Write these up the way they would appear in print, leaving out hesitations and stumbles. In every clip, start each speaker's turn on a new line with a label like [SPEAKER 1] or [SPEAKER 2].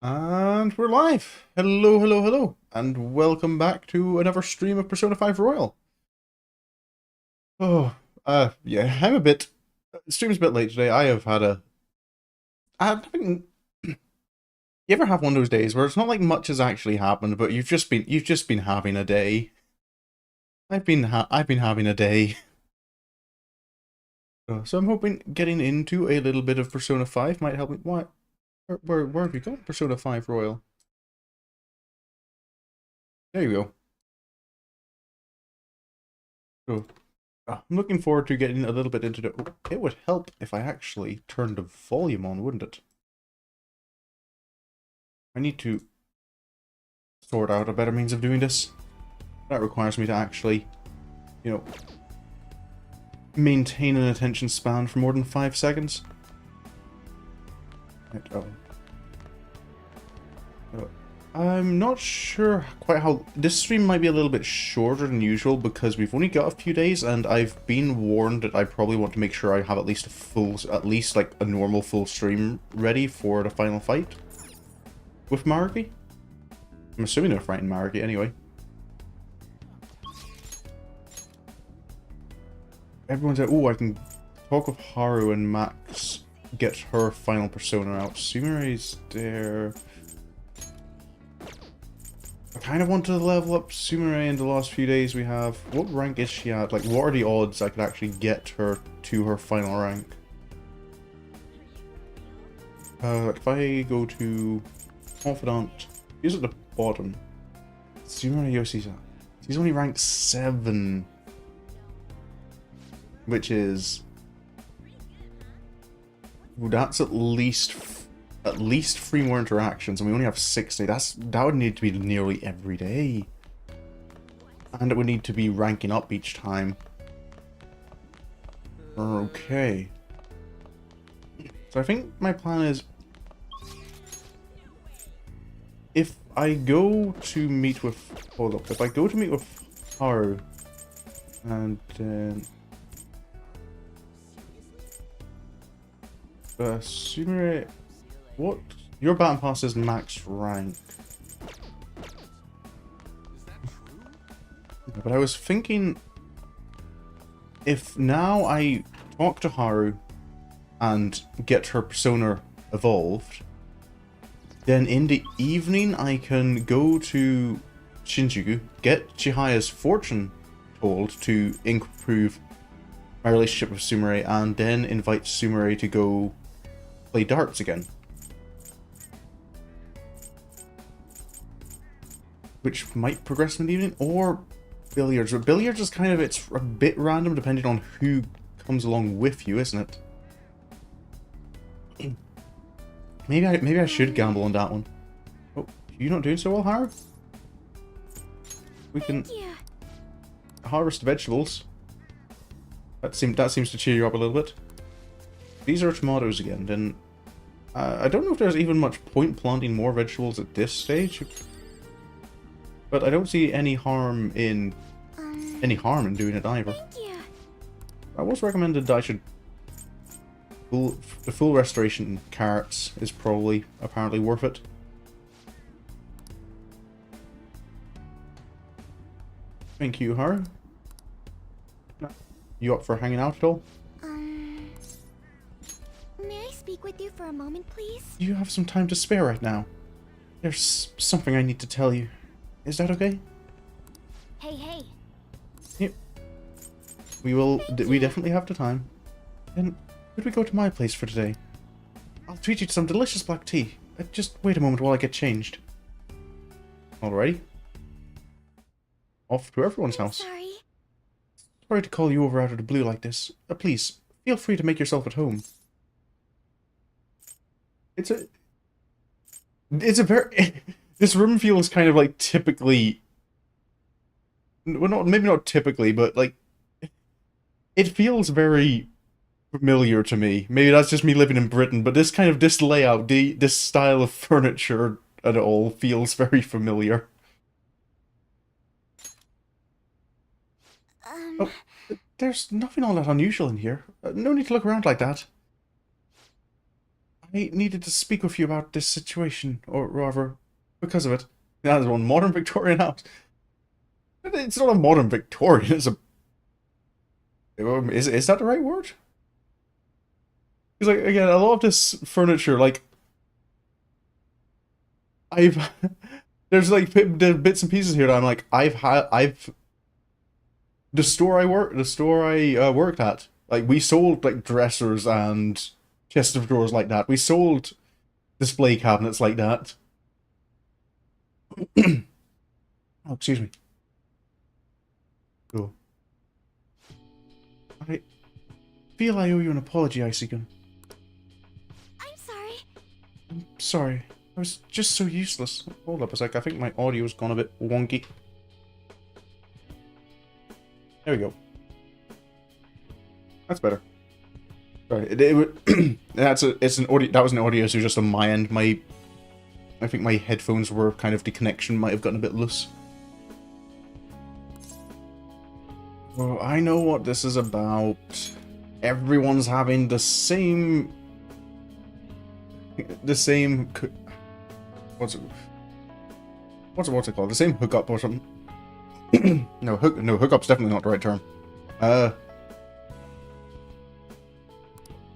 [SPEAKER 1] And we're live! Hello, hello, hello, and welcome back to another stream of Persona 5 Royal. Oh, yeah, I'm a bit... Stream's a bit late today. I have had a... I'm having... You ever have one of those days where it's not like much has actually happened, but you've just been having a day? I've been having a day. So I'm hoping getting into a little bit of Persona 5 might help me... What? Where have you got Persona 5 Royal? There you go. So, I'm looking forward to getting a little bit into the... Oh, it would help if I actually turned the volume on, wouldn't it? I need to sort out a better means of doing this. That requires me to actually, you know, maintain an attention span for more than 5 seconds. Right, I'm not sure quite how... This stream might be a little bit shorter than usual because we've only got a few days and I've been warned that I probably want to make sure I have at least like a normal full stream ready for the final fight with Maruki. I'm assuming they're fighting Maruki anyway. Everyone's like, oh, I can talk with Haru and Max, get her final persona out. Sumire's there. I kind of want to level up Sumire in the last few days we have. What rank is she at? Like, what are the odds I could actually get her to her final rank? If I go to Confidant, she's at the bottom. Sumire Yoshi's at. She's only ranked 7. Which is... Well, that's at least 3 more interactions, and we only have 60. That would need to be nearly every day. And it would need to be ranking up each time. Okay. So I think my plan is... If I go to meet with... Hold up. If I go to meet with Haru, and then... Sumire... What? Your Battle Pass is max rank. But I was thinking... If now I talk to Haru and get her persona evolved, then in the evening I can go to Shinjuku, get Chihaya's fortune told to improve my relationship with Sumire, and then invite Sumire to go play darts again. Which might progress in the evening, or billiards. But billiards is kind of, it's a bit random depending on who comes along with you, isn't it? Maybe I should gamble on that one. Oh, you're not doing so well, Haru? We can harvest vegetables. That seems to cheer you up a little bit. These are tomatoes again, then I don't know if there's even much point planting more vegetables at this stage. But I don't see any harm in doing it either. I was recommended that I should the full restoration carrots is probably apparently worth it. Thank you, Haru. You up for hanging out at all?
[SPEAKER 2] May I speak with you for a moment, please?
[SPEAKER 1] You have some time to spare right now. There's something I need to tell you. Is that okay?
[SPEAKER 2] Hey.
[SPEAKER 1] Yep. We definitely have the time. Then, could we go to my place for today? I'll treat you to some delicious black tea. Just wait a moment while I get changed. Alrighty. Off to everyone's house.
[SPEAKER 2] Sorry.
[SPEAKER 1] Sorry to call you over out of the blue like this. Please, feel free to make yourself at home. It's a very... This room feels kind of like typically... Well, maybe not typically, but like... It feels very familiar to me. Maybe that's just me living in Britain, but this layout, this style of furniture and it all feels very familiar. Oh, there's nothing all that unusual in here. No need to look around like that. I needed to speak with you about this situation, or rather, because of it. That is one modern Victorian house. It's not a modern Victorian, it's a... Is that the right word? Because, like, again, a lot of this furniture, like... I've... There's, like, bits and pieces here that I'm like, I've... The store I worked at, like, we sold, like, dressers and chests of drawers like that. We sold display cabinets like that. Oh, excuse me. Cool. I feel I owe you an apology, Icigun.
[SPEAKER 2] I'm sorry.
[SPEAKER 1] I'm sorry. I was just so useless. Hold up a sec, I think my audio's gone a bit wonky. There we go. That's better. Sorry, it's an audio. That was an audio, so just on my end. I think my headphones were kind of, the connection might have gotten a bit loose. Well, I know what this is about. Everyone's having the same. What's it called? The same hookup or something. No, hookup's definitely not the right term. They're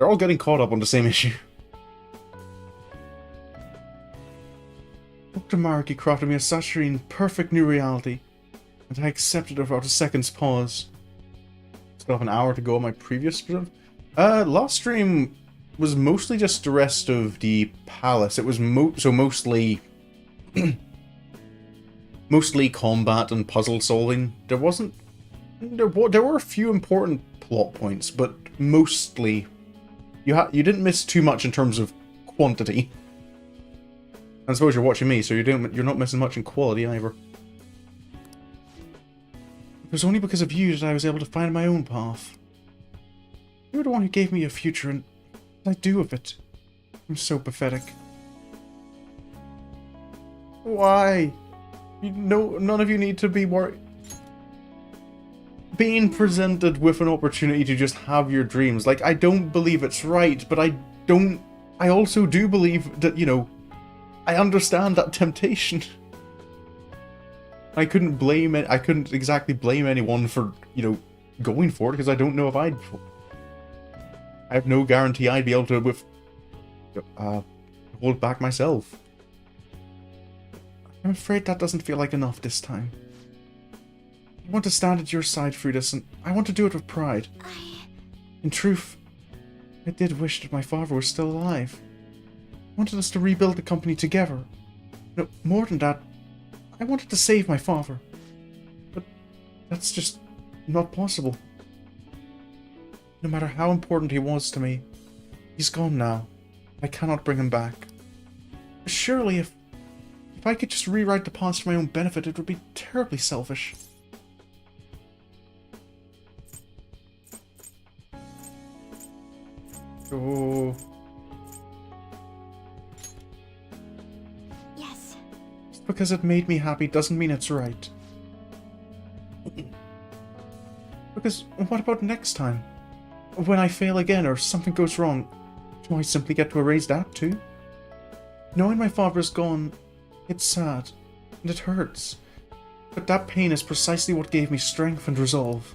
[SPEAKER 1] all getting caught up on the same issue. Dr. Maruki crafted me a saturating, perfect new reality, and I accepted it without a second's pause. Still have an hour to go on my previous stream. Last stream was mostly just the rest of the palace. It was mostly mostly combat and puzzle solving. There were a few important plot points, but mostly you didn't miss too much in terms of quantity. I suppose you're watching me, so you're not missing much in quality either. It was only because of you that I was able to find my own path. You were the one who gave me a future, and what I do with it. I'm so pathetic. Why? None of you need to be worried. Being presented with an opportunity to just have your dreams, like, I don't believe it's right, but I also do believe that, you know, I understand that temptation. I couldn't exactly blame anyone for, you know, going for it, because I don't know if I have no guarantee I'd be able to hold back myself. I'm afraid that doesn't feel like enough this time. I want to stand at your side through this, and I want to do it with pride. In truth, I did wish that my father was still alive. I wanted us to rebuild the company together. No, more than that, I wanted to save my father. But that's just not possible. No matter how important he was to me, he's gone now. I cannot bring him back. Surely if I could just rewrite the past for my own benefit, it would be terribly selfish. Oh.
[SPEAKER 2] Yes.
[SPEAKER 1] Just because it made me happy doesn't mean it's right. Because what about next time? When I fail again or something goes wrong, do I simply get to erase that too? Knowing my father is gone, it's sad, and it hurts. But that pain is precisely what gave me strength and resolve.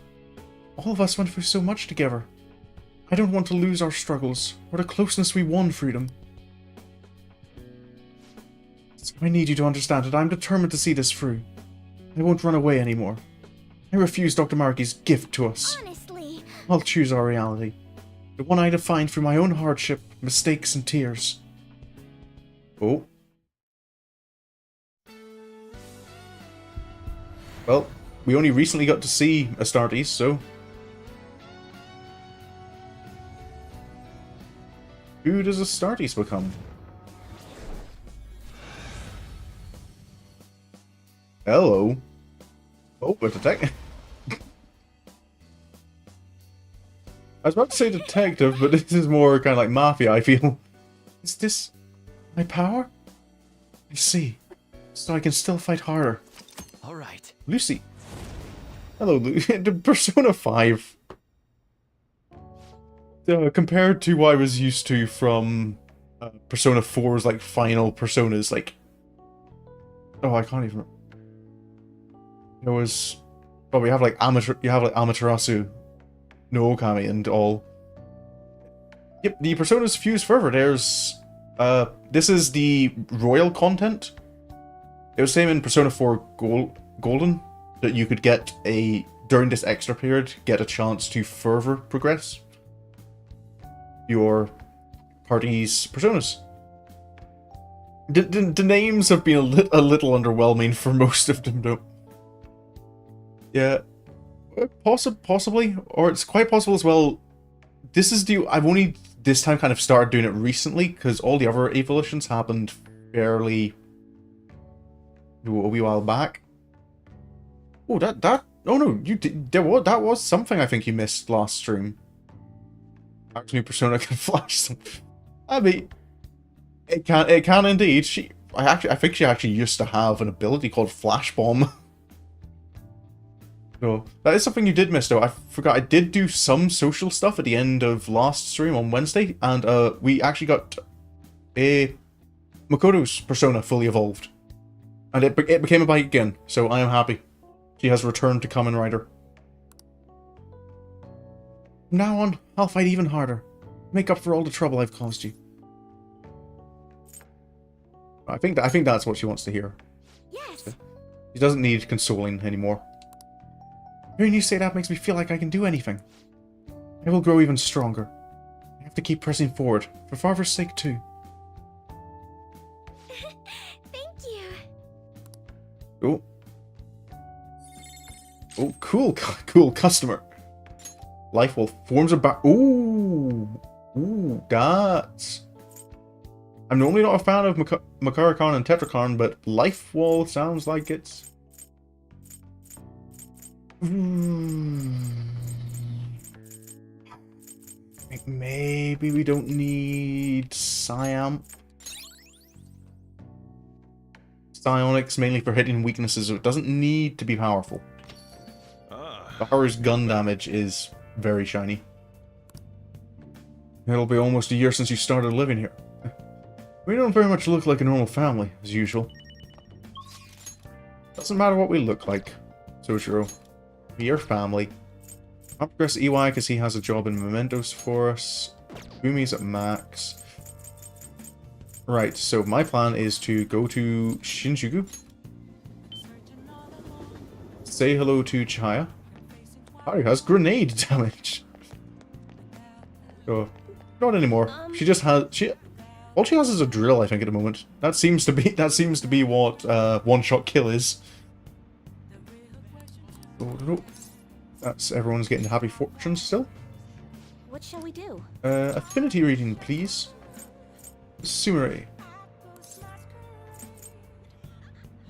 [SPEAKER 1] All of us went through so much together. I don't want to lose our struggles, or the closeness we won through them. So I need you to understand that I'm determined to see this through. I won't run away anymore. I refuse Dr. Maruki's gift to us.
[SPEAKER 2] Honestly.
[SPEAKER 1] I'll choose our reality. The one I defined through my own hardship, mistakes, and tears. Oh. Well, we only recently got to see Astartes, so... Who does Astartes become? Hello. Oh, a detective. I was about to say detective, but this is more kind of like mafia, I feel. Is this my power? I see. So I can still fight harder.
[SPEAKER 3] Alright.
[SPEAKER 1] Lucy. Hello, Lucy. The Persona 5. Compared to what I was used to from Persona 4's like final personas. Like, oh, I can't even. There was. Oh, we have like You have like Amaterasu, no Okami, and all. Yep, the personas fuse further. There's. This is the royal content. It was same in Persona 4 Golden that you could get during this extra period get a chance to further progress your party's personas. The names have been a little underwhelming for most of them, though. Yeah, possibly, or it's quite possible as well. This is I've only this time kind of started doing it recently because all the other evolutions happened fairly a wee while back. Oh, oh no, you did. That was something I think you missed last stream. New persona can flash some. I mean, it can indeed. I think she actually used to have an ability called Flash Bomb. So that is something you did miss, though. I forgot I did do some social stuff at the end of last stream on Wednesday, and we actually got a Makoto's persona fully evolved, and it became a bike again. So I am happy. She has returned to Kamen Rider. From now on, I'll fight even harder. Make up for all the trouble I've caused you. I think that's what she wants to hear.
[SPEAKER 2] Yes.
[SPEAKER 1] She doesn't need consoling anymore. Hearing you say that makes me feel like I can do anything. I will grow even stronger. I have to keep pressing forward, for father's sake too.
[SPEAKER 2] Thank you.
[SPEAKER 1] Oh. Oh, cool, cool customer. Life will forms about. Ooh, that's. I'm normally not a fan of Makarakan and Tetrakarn, but Life Wall sounds like it's. I think maybe we don't need Psionics mainly for hitting weaknesses, so it doesn't need to be powerful. Baharu's gun damage is very shiny. It'll be almost a year since you started living here. We don't very much look like a normal family, as usual. Doesn't matter what we look like, Soshiro. Your family. I'll progress EY because he has a job in Mementos for us. Bumi's at max. Right, so my plan is to go to Shinjuku. Say hello to Chihaya. Haru has grenade damage. So, not anymore. She just has all she has is a drill, I think, at the moment. That seems to be what one-shot kill is. That's everyone's getting happy fortunes still.
[SPEAKER 2] What shall we do?
[SPEAKER 1] Affinity reading, please. Sumire.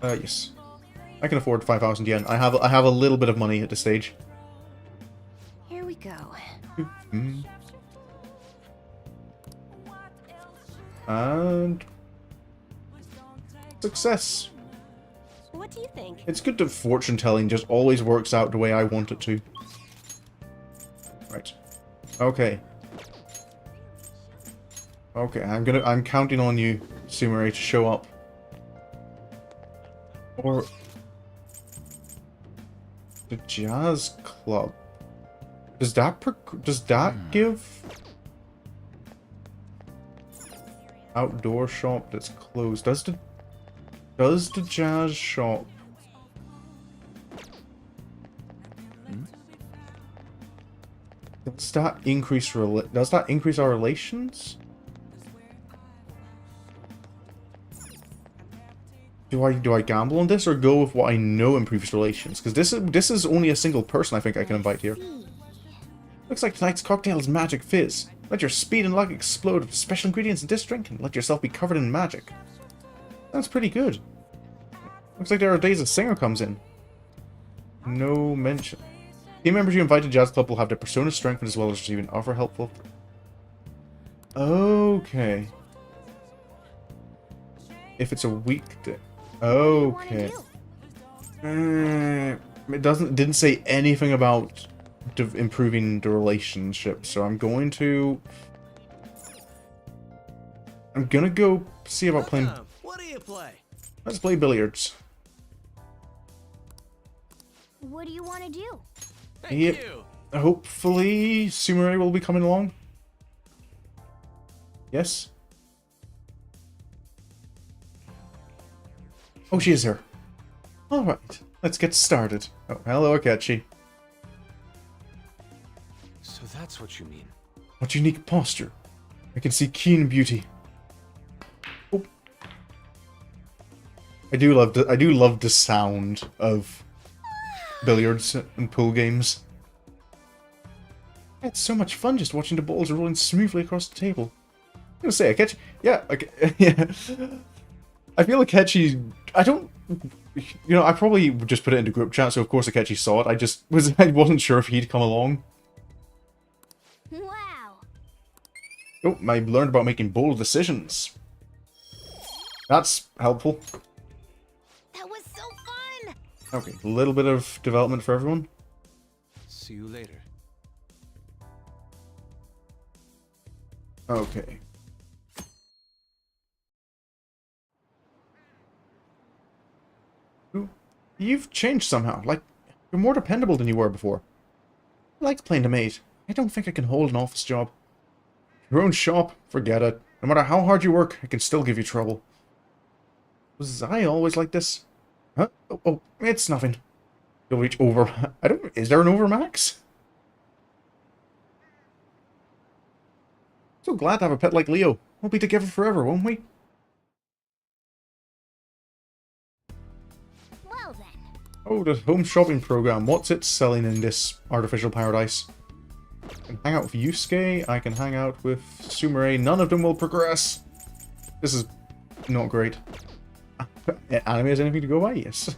[SPEAKER 1] Yes. I can afford 5,000 yen. I have a little bit of money at this stage.
[SPEAKER 2] Here we go.
[SPEAKER 1] And success.
[SPEAKER 2] What do you think?
[SPEAKER 1] It's good that fortune telling just always works out the way I want it to. Right. Okay. Okay, I'm counting on you, Sumire, to show up. Or the jazz club. Does that give outdoor shop that's closed? Does the jazz shop does that increase our relations? Do I gamble on this or go with what I know in previous relations? Because this is only a single person I think I can invite here. Looks like tonight's cocktail is magic fizz. Let your speed and luck explode with special ingredients in this drink and let yourself be covered in magic. That's pretty good. Looks like there are days a singer comes in. No mention. Team members you invite to Jazz Club will have their persona strengthened as well as receiving offer helpful. Okay. If it's a weekday. Okay. It didn't say anything about improving the relationship, so I'm going to I'm gonna go see about playing...
[SPEAKER 3] What do you play?
[SPEAKER 1] Let's play billiards.
[SPEAKER 2] What do you want to do?
[SPEAKER 3] Thank
[SPEAKER 1] Yep.
[SPEAKER 3] you.
[SPEAKER 1] Hopefully, Sumire will be coming along. Yes? Oh, she is here. Alright, let's get started. Oh, hello, Akechi.
[SPEAKER 3] So that's what you mean.
[SPEAKER 1] What unique posture. I can see keen beauty. Oh. I do love the sound of billiards and pool games. It's so much fun just watching the balls rolling smoothly across the table. I'm gonna say Akechi. Yeah, okay, yeah. I feel Akechi. I don't. You know, I probably just put it into group chat, so of course Akechi saw it. I wasn't sure if he'd come along.
[SPEAKER 2] Wow.
[SPEAKER 1] Oh, I learned about making bold decisions. That's helpful.
[SPEAKER 2] That was so fun.
[SPEAKER 1] Okay, a little bit of development for everyone.
[SPEAKER 3] See you later.
[SPEAKER 1] Okay. Ooh, you've changed somehow. Like, you're more dependable than you were before. I like playing the maid. I don't think I can hold an office job. Your own shop? Forget it. No matter how hard you work, I can still give you trouble. Was I always like this? Huh? Oh, it's nothing. You'll reach over... I don't... Is there an overmax? So glad to have a pet like Leo. We'll be together forever, won't we?
[SPEAKER 2] Well then.
[SPEAKER 1] Oh, the home shopping program. What's it selling in this artificial paradise? I can hang out with Yusuke. I can hang out with Sumire. None of them will progress. This is not great. Anime has anything to go by? Yes.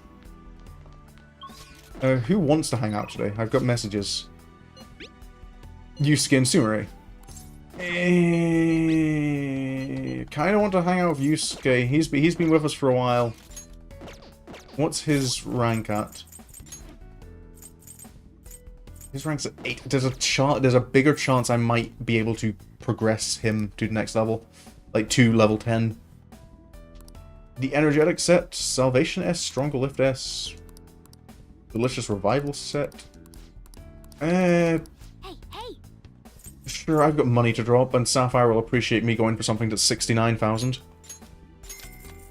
[SPEAKER 1] Who wants to hang out today? I've got messages. Yusuke and Sumire. Kind of want to hang out with Yusuke. He's been with us for a while. What's his rank at? His rank's at 8. There's a bigger chance I might be able to progress him to the next level, like to level 10. The energetic set, Salvation S, Stronger Lift S, Delicious Revival set.
[SPEAKER 2] Hey.
[SPEAKER 1] Sure, I've got money to drop, and Sapphire will appreciate me going for something that's 69,000.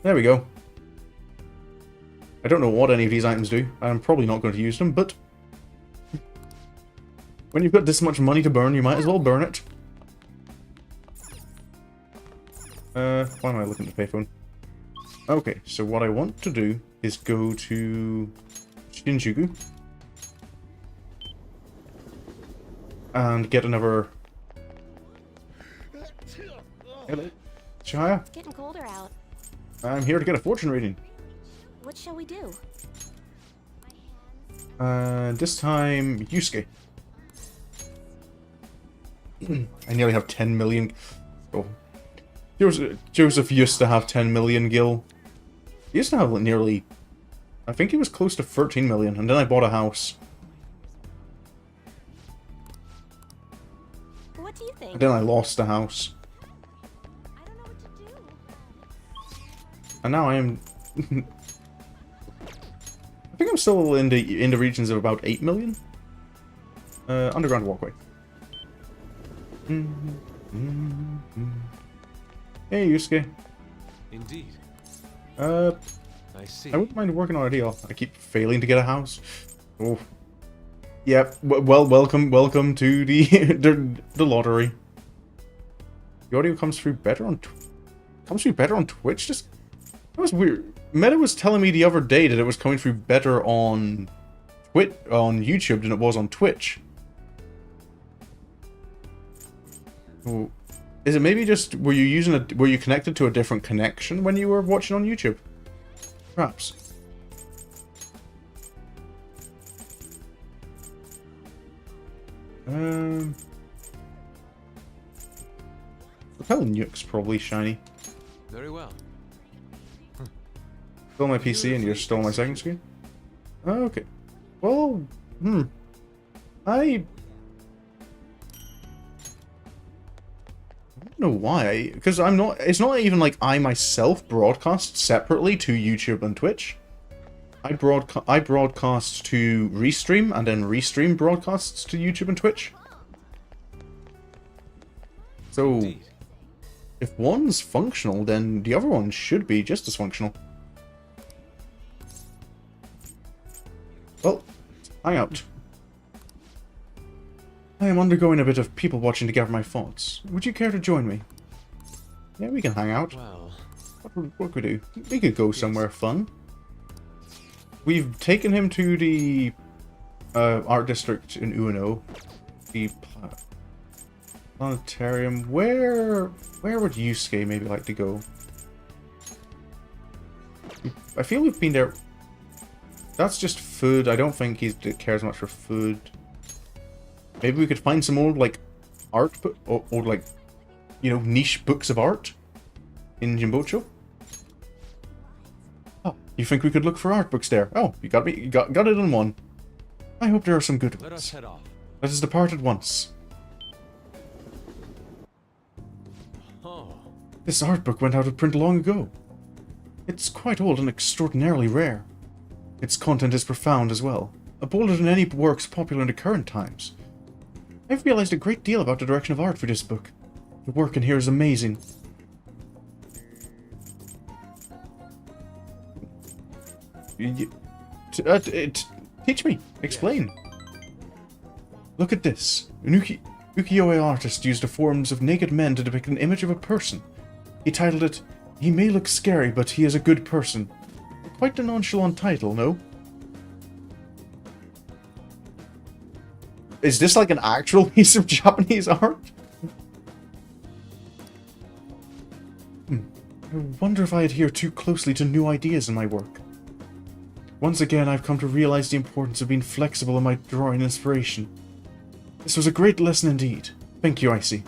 [SPEAKER 1] There we go. I don't know what any of these items do. I'm probably not going to use them, but when you've got this much money to burn, you might as well burn it. Why am I looking at the payphone? Okay, so what I want to do is go to Shinjuku and get another... Hello, Chihaya.
[SPEAKER 2] It's getting colder out.
[SPEAKER 1] I'm here to get a fortune reading.
[SPEAKER 2] What shall we do?
[SPEAKER 1] This time, Yusuke. I nearly have 10 million... Oh. Joseph used to have 10 million gil. He used to have nearly... I think he was close to 13 million, and then I bought a house.
[SPEAKER 2] What do you think?
[SPEAKER 1] And then I lost the house.
[SPEAKER 2] I don't know what to do.
[SPEAKER 1] And now I am... I think I'm still in the regions of about 8 million. Underground walkway. Hey, Yusuke.
[SPEAKER 3] Indeed.
[SPEAKER 1] I
[SPEAKER 3] see.
[SPEAKER 1] wouldn't mind working on a deal. I keep failing to get a house. Oh. Yep. Well, welcome to the the lottery. The audio comes through better on Twitch. Just that was weird. Meta was telling me the other day that it was coming through better on YouTube than it was on Twitch. Oh. Is it maybe just were you connected to a different connection when you were watching on YouTube? Perhaps. Propel Nuke's probably shiny.
[SPEAKER 3] Very well.
[SPEAKER 1] Still on my PC and you're still on my second screen? Oh, okay. Well, don't know why, because I'm not. It's not even like I myself broadcast separately to YouTube and Twitch. I broadcast to Restream, and then Restream broadcasts to YouTube and Twitch. So,
[SPEAKER 3] Indeed.
[SPEAKER 1] if one's functional, then the other one should be just as functional. Well, hang out. I am undergoing a bit of people watching to gather my thoughts. Would you care to join me? Yeah, we can hang out.
[SPEAKER 3] Well,
[SPEAKER 1] What could we do? We could go somewhere fun. We've taken him to the art district in Ueno. The planetarium. Where would Yusuke maybe like to go? I feel we've been there. That's just food. I don't think he cares much for food. Maybe we could find some old, like, art, or like, you know, niche books of art in Jimbocho. Oh, you think we could look for art books there? Oh, you got it in one. I hope there are some good
[SPEAKER 3] let us
[SPEAKER 1] ones.
[SPEAKER 3] head off.
[SPEAKER 1] Let us depart at once.
[SPEAKER 3] Oh,
[SPEAKER 1] This art book went out of print long ago. It's quite old and extraordinarily rare. Its content is profound as well, bolder than any works popular in the current times. I've realized a great deal about the direction of art for this book. The work in here is amazing. Teach me. Explain. Look at this. An ukiyo-e artist used the forms of naked men to depict an image of a person. He titled it, "He may look scary, but he is a good person." Quite the nonchalant title, no? Is this like an actual piece of Japanese art? I wonder if I adhere too closely to new ideas in my work. Once again, I've come to realize the importance of being flexible in my drawing inspiration. This was a great lesson indeed. Thank you, Icy.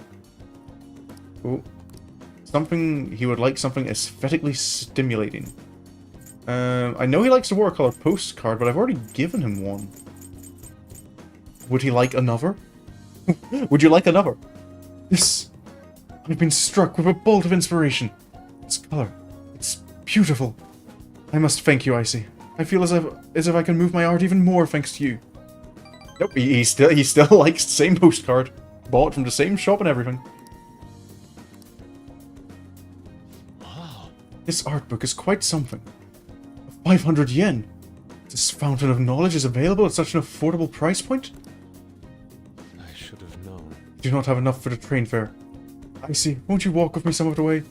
[SPEAKER 1] Oh. He would like something aesthetically stimulating. I know he likes the watercolor postcard, but I've already given him one. Would he like another? Would you like another? I've been struck with a bolt of inspiration. This color. It's beautiful. I must thank you, Icy. I feel as if I can move my art even more thanks to you. Nope, he still likes the same postcard. Bought from the same shop and everything.
[SPEAKER 3] wow.
[SPEAKER 1] This art book is quite something. 500 yen. This fountain of knowledge is available at such an affordable price point?
[SPEAKER 3] I should have known.
[SPEAKER 1] Do not have enough for the train fare. I see. Won't you walk with me some of the way?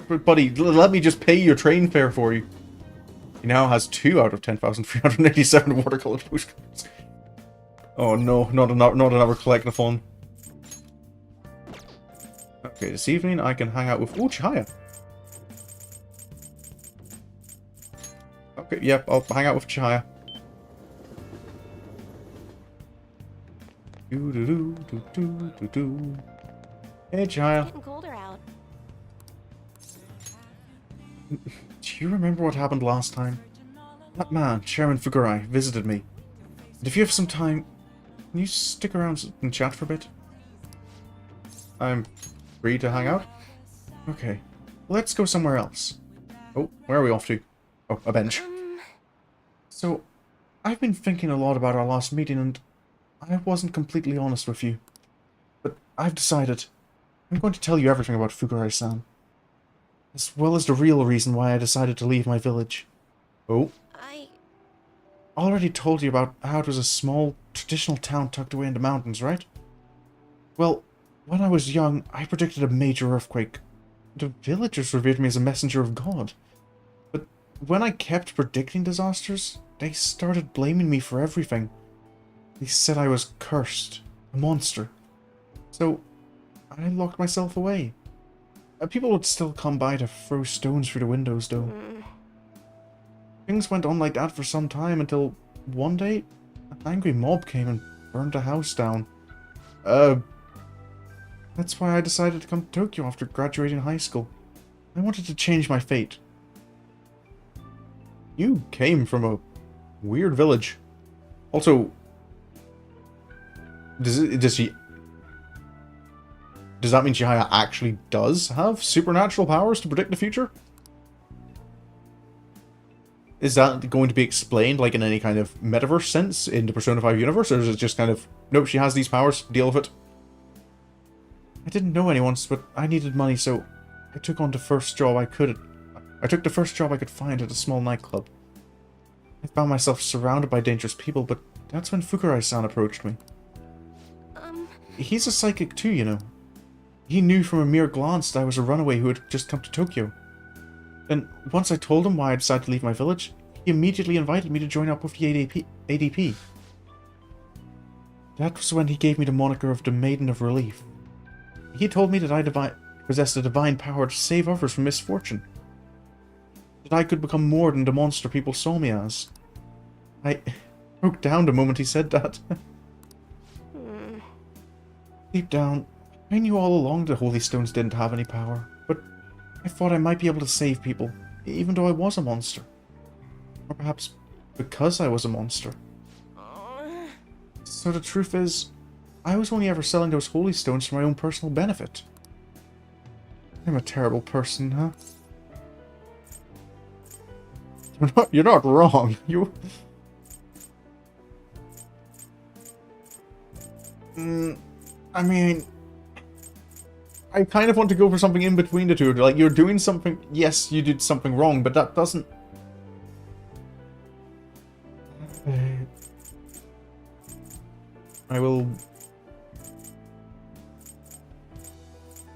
[SPEAKER 1] But buddy, let me just pay your train fare for you. He now has 2 out of 10,387 watercolor postcards. Oh no, not another collectathon. Okay, this evening I can hang out with Chihaya. Okay, yep, I'll hang out with Chihaya. Do-do-do-do-do-do-do. Hey, Chihaya.
[SPEAKER 2] Getting colder out.
[SPEAKER 1] Do you remember what happened last time? That man, Chairman Fukurai, visited me. And if you have some time, can you stick around and chat for a bit? I'm free to hang out? Okay, let's go somewhere else. Oh, where are we off to? Oh, a bench. So, I've been thinking a lot about our last meeting and I wasn't completely honest with you. But I've decided. I'm going to tell you everything about Fukurai-san. As well as the real reason why I decided to leave my village. Oh? I already told you about how it was a small, traditional town tucked away in the mountains, right? Well, when I was young, I predicted a major earthquake. The villagers revered me as a messenger of God. But when I kept predicting disasters, they started blaming me for everything. They said I was cursed, a monster. So, I locked myself away. People would still come by to throw stones through the windows, though. Things went on like that for some time until one day, an angry mob came and burned the house down. That's why I decided to come to Tokyo after graduating high school. I wanted to change my fate. You came from a weird village. Also, does she... does that mean Chihaya actually does have supernatural powers to predict the future? Is that going to be explained, like, in any kind of metaverse sense in the Persona 5 universe, or is it just kind of, nope, she has these powers, deal with it? I didn't know anyone, but I needed money, so I took on the first job I could. I took the first job I could find at a small nightclub. I found myself surrounded by dangerous people, but that's when Fukurai-san approached me. He's a psychic too, you know. He knew from a mere glance that I was a runaway who had just come to Tokyo. Then, once I told him why I decided to leave my village, he immediately invited me to join up with the ADP. That was when he gave me the moniker of the Maiden of Relief. He told me that I possessed a divine power to save others from misfortune. That I could become more than the monster people saw me as. I broke down the moment he said that. Deep down, I knew all along the Holy Stones didn't have any power, but I thought I might be able to save people, even though I was a monster. Or perhaps because I was a monster. So the truth is, I was only ever selling those Holy Stones for my own personal benefit. I'm a terrible person, huh? You're not wrong. I mean, I kind of want to go for something in between the two. Like, you're doing something... Yes, you did something wrong, but that doesn't... I will...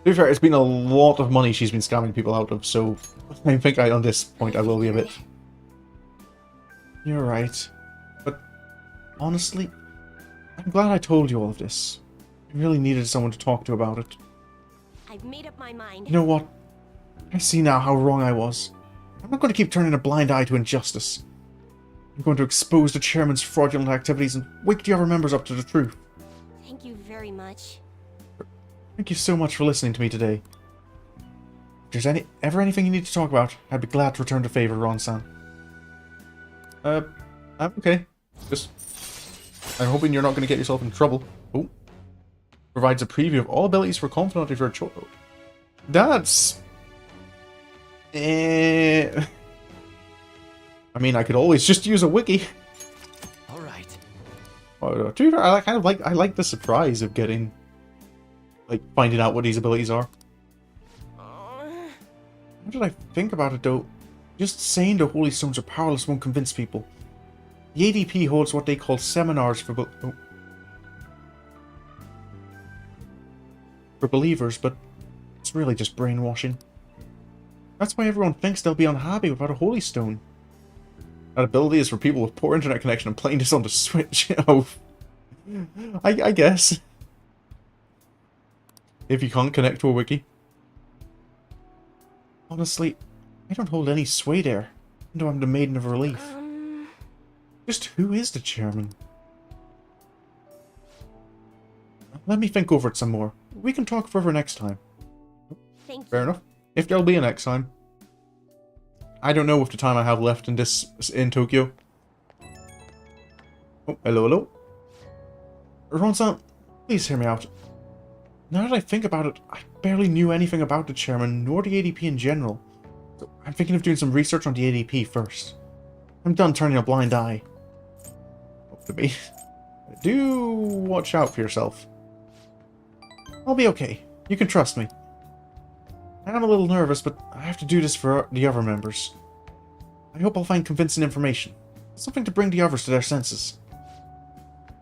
[SPEAKER 1] To be fair, it's been a lot of money she's been scamming people out of, so I think on this point I will be a bit... You're right. But, honestly, I'm glad I told you all of this. I really needed someone to talk to about it.
[SPEAKER 2] I've made up my mind.
[SPEAKER 1] You know what? I see now how wrong I was. I'm not going to keep turning a blind eye to injustice. I'm going to expose the chairman's fraudulent activities and wake the other members up to the truth.
[SPEAKER 2] Thank you very much.
[SPEAKER 1] Thank you so much for listening to me today. If there's ever anything you need to talk about, I'd be glad to return the favor, Ron-san. I'm okay. Just... I'm hoping you're not going to get yourself in trouble. Oh. Provides a preview of all abilities for confidant of your choice. That's... I mean, I could always just use a wiki.
[SPEAKER 3] Alright.
[SPEAKER 1] To be fair, I like the surprise of getting... like, finding out what these abilities are. What did I think about it, though? Just saying the Holy Stones are powerless won't convince people. The ADP holds what they call seminars for believers, but it's really just brainwashing. That's why everyone thinks they'll be unhappy without a Holy Stone. That ability is for people with poor internet connection and playing this on the Switch. Oh, I guess. If you can't connect to a wiki. Honestly, I don't hold any sway there, even though I'm the Maiden of Relief. Just who is the chairman? Let me think over it some more. We can talk further next time.
[SPEAKER 2] Thank you.
[SPEAKER 1] Fair enough. If there'll be a next time. I don't know with the time I have left in Tokyo. Oh, hello. Ron-san, please hear me out. Now that I think about it, I barely knew anything about the chairman, nor the ADP in general. So I'm thinking of doing some research on the ADP first. I'm done turning a blind eye. Hope to be. Do watch out for yourself. I'll be okay. You can trust me. I'm a little nervous, but I have to do this for the other members. I hope I'll find convincing information. Something to bring the others to their senses.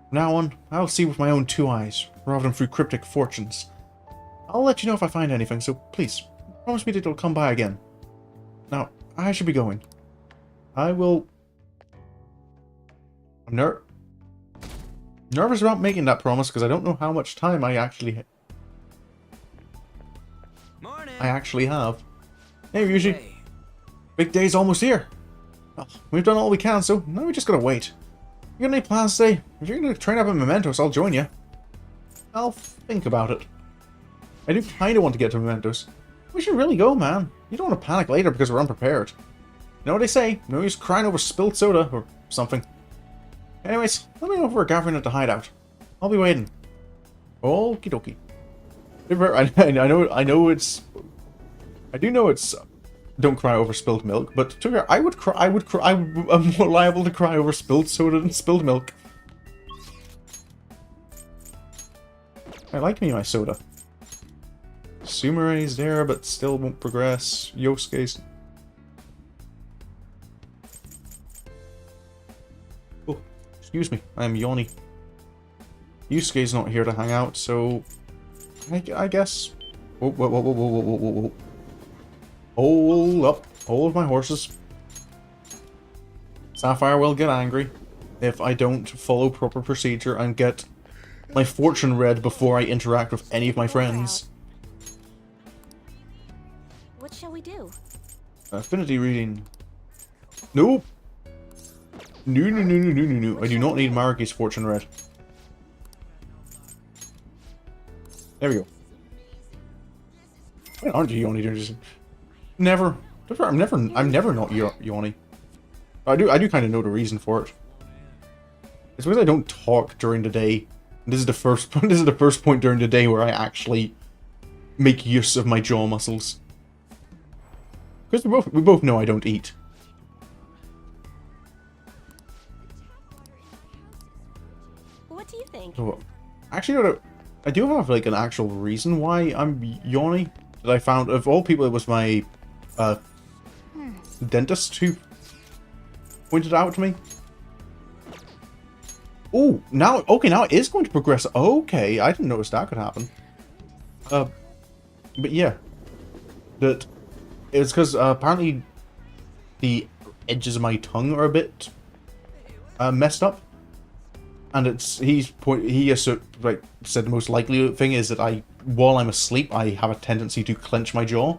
[SPEAKER 1] From now on, I'll see with my own two eyes, rather than through cryptic fortunes. I'll let you know if I find anything, so please, promise me that you'll come by again. Now, I should be going. I will... I'm nervous about making that promise, because I don't know how much time I actually have. Hey, Ryuji.
[SPEAKER 3] Hey.
[SPEAKER 1] Big day's almost here. Well, we've done all we can, so now we just gotta wait. You got any plans today? If you're gonna train up in Mementos, I'll join you. I'll think about it. I do kinda want to get to Mementos. We should really go, man. You don't want to panic later because we're unprepared. You know what they say? No use crying over spilled soda, or something. Anyways, let me know if we're gathering at the hideout. I'll be waiting. Okie dokie. I know it's... I do know it's... Don't cry over spilled milk, but to be fair, I'm more liable to cry over spilled soda than spilled milk. I like me my soda. Sumere's there, but still won't progress. Yosuke's... Oh, excuse me, I am yawning. Yusuke's not here to hang out, so... I guess... Whoa, whoa, whoa, whoa, whoa, whoa, whoa, whoa. Hold up. Hold my horses. Sapphire will get angry if I don't follow proper procedure and get my fortune read before I interact with any of my friends.
[SPEAKER 2] What shall we do?
[SPEAKER 1] Affinity reading. Nope. No, no, no, no, no, no, no. I do not need Maruki's fortune read. There we go. Why aren't you yawning? Just never. I'm never not yawning. I do kind of know the reason for it. It's because I don't talk during the day. This is the first point during the day where I actually make use of my jaw muscles. Because we both know I don't eat.
[SPEAKER 2] What do you think?
[SPEAKER 1] So, actually, I do have like an actual reason why I'm yawning. That I found, of all people, it was my dentist who pointed out to me. Oh, now it is going to progress. Okay, I didn't notice that could happen. But yeah, that it's because apparently the edges of my tongue are a bit messed up, and he said the most likely thing is that while I'm asleep, I have a tendency to clench my jaw,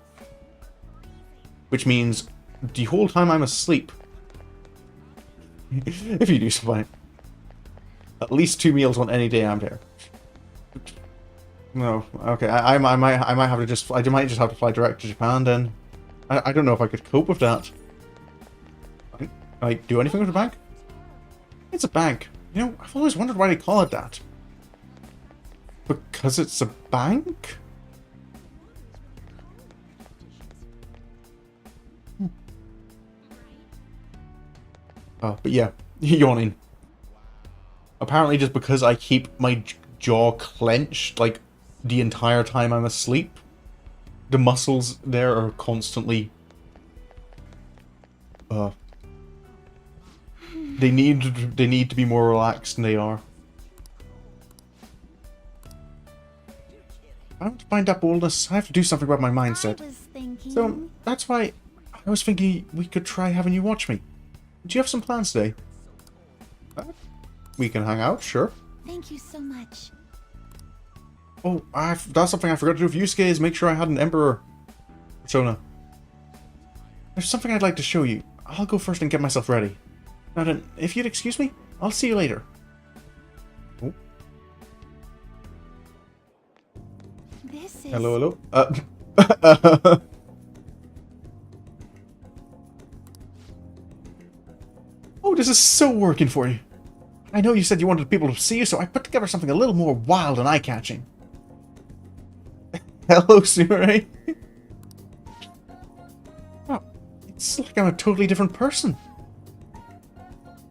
[SPEAKER 1] which means the whole time I'm asleep, if you do something, at least 2 meals on any day I'm there. No, okay, I might have to just I might just have to fly direct to Japan then. I don't know if I could cope with that. Can I do anything with the bank? It's a bank. You know, I've always wondered why they call it that. Because it's a bank? But yeah, yawning. Apparently just because I keep my jaw clenched, like, the entire time I'm asleep, the muscles there are constantly... They need to be more relaxed than they are. I want to find that boldness. I have to do something about my mindset. So that's why I was thinking we could try having you watch me. Do you have some plans today? We can hang out, sure.
[SPEAKER 4] Thank you so much.
[SPEAKER 1] Oh, that's something I forgot to do with Yusuke is make sure I had an Emperor persona. There's something I'd like to show you. I'll go first and get myself ready. Now then, if you'd excuse me, I'll see you later. Oh.
[SPEAKER 4] This is...
[SPEAKER 1] Hello, hello. Oh, this is so working for you. I know you said you wanted people to see you, so I put together something a little more wild and eye-catching. Hello, Sumire. Oh, it's like I'm a totally different person.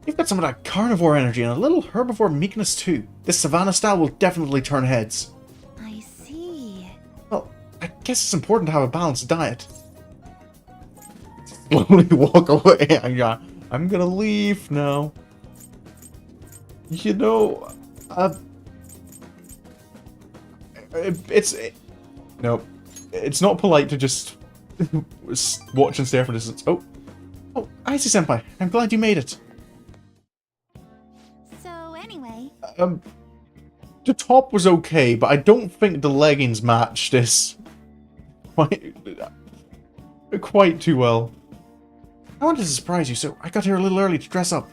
[SPEAKER 1] You've got some of that carnivore energy and a little herbivore meekness too. This savannah style will definitely turn heads.
[SPEAKER 4] I see.
[SPEAKER 1] Well, I guess it's important to have a balanced diet. Slowly walk away. I'm gonna leave now. You know, no, it's not polite to just watch and stare for distance. Oh, Icy-senpai, I'm glad you made it.
[SPEAKER 4] So anyway...
[SPEAKER 1] The top was okay, but I don't think the leggings match this quite too well. I wanted to surprise you, so I got here a little early to dress up.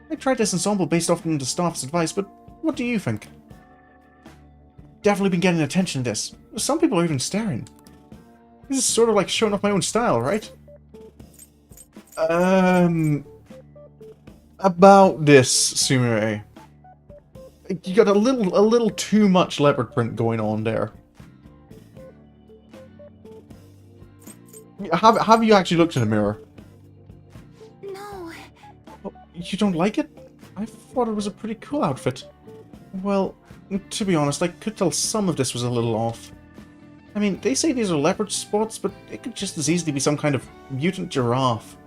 [SPEAKER 1] I tried this ensemble based off the staff's advice, but what do you think? Definitely been getting attention to this. Some people are even staring. This is sort of like showing off my own style, right? About this, Sumire. You got a little too much leopard print going on there. Have you actually looked in the mirror?
[SPEAKER 4] No.
[SPEAKER 1] Oh, you don't like it? I thought it was a pretty cool outfit. Well, to be honest, I could tell some of this was a little off. I mean, they say these are leopard spots, but it could just as easily be some kind of mutant giraffe.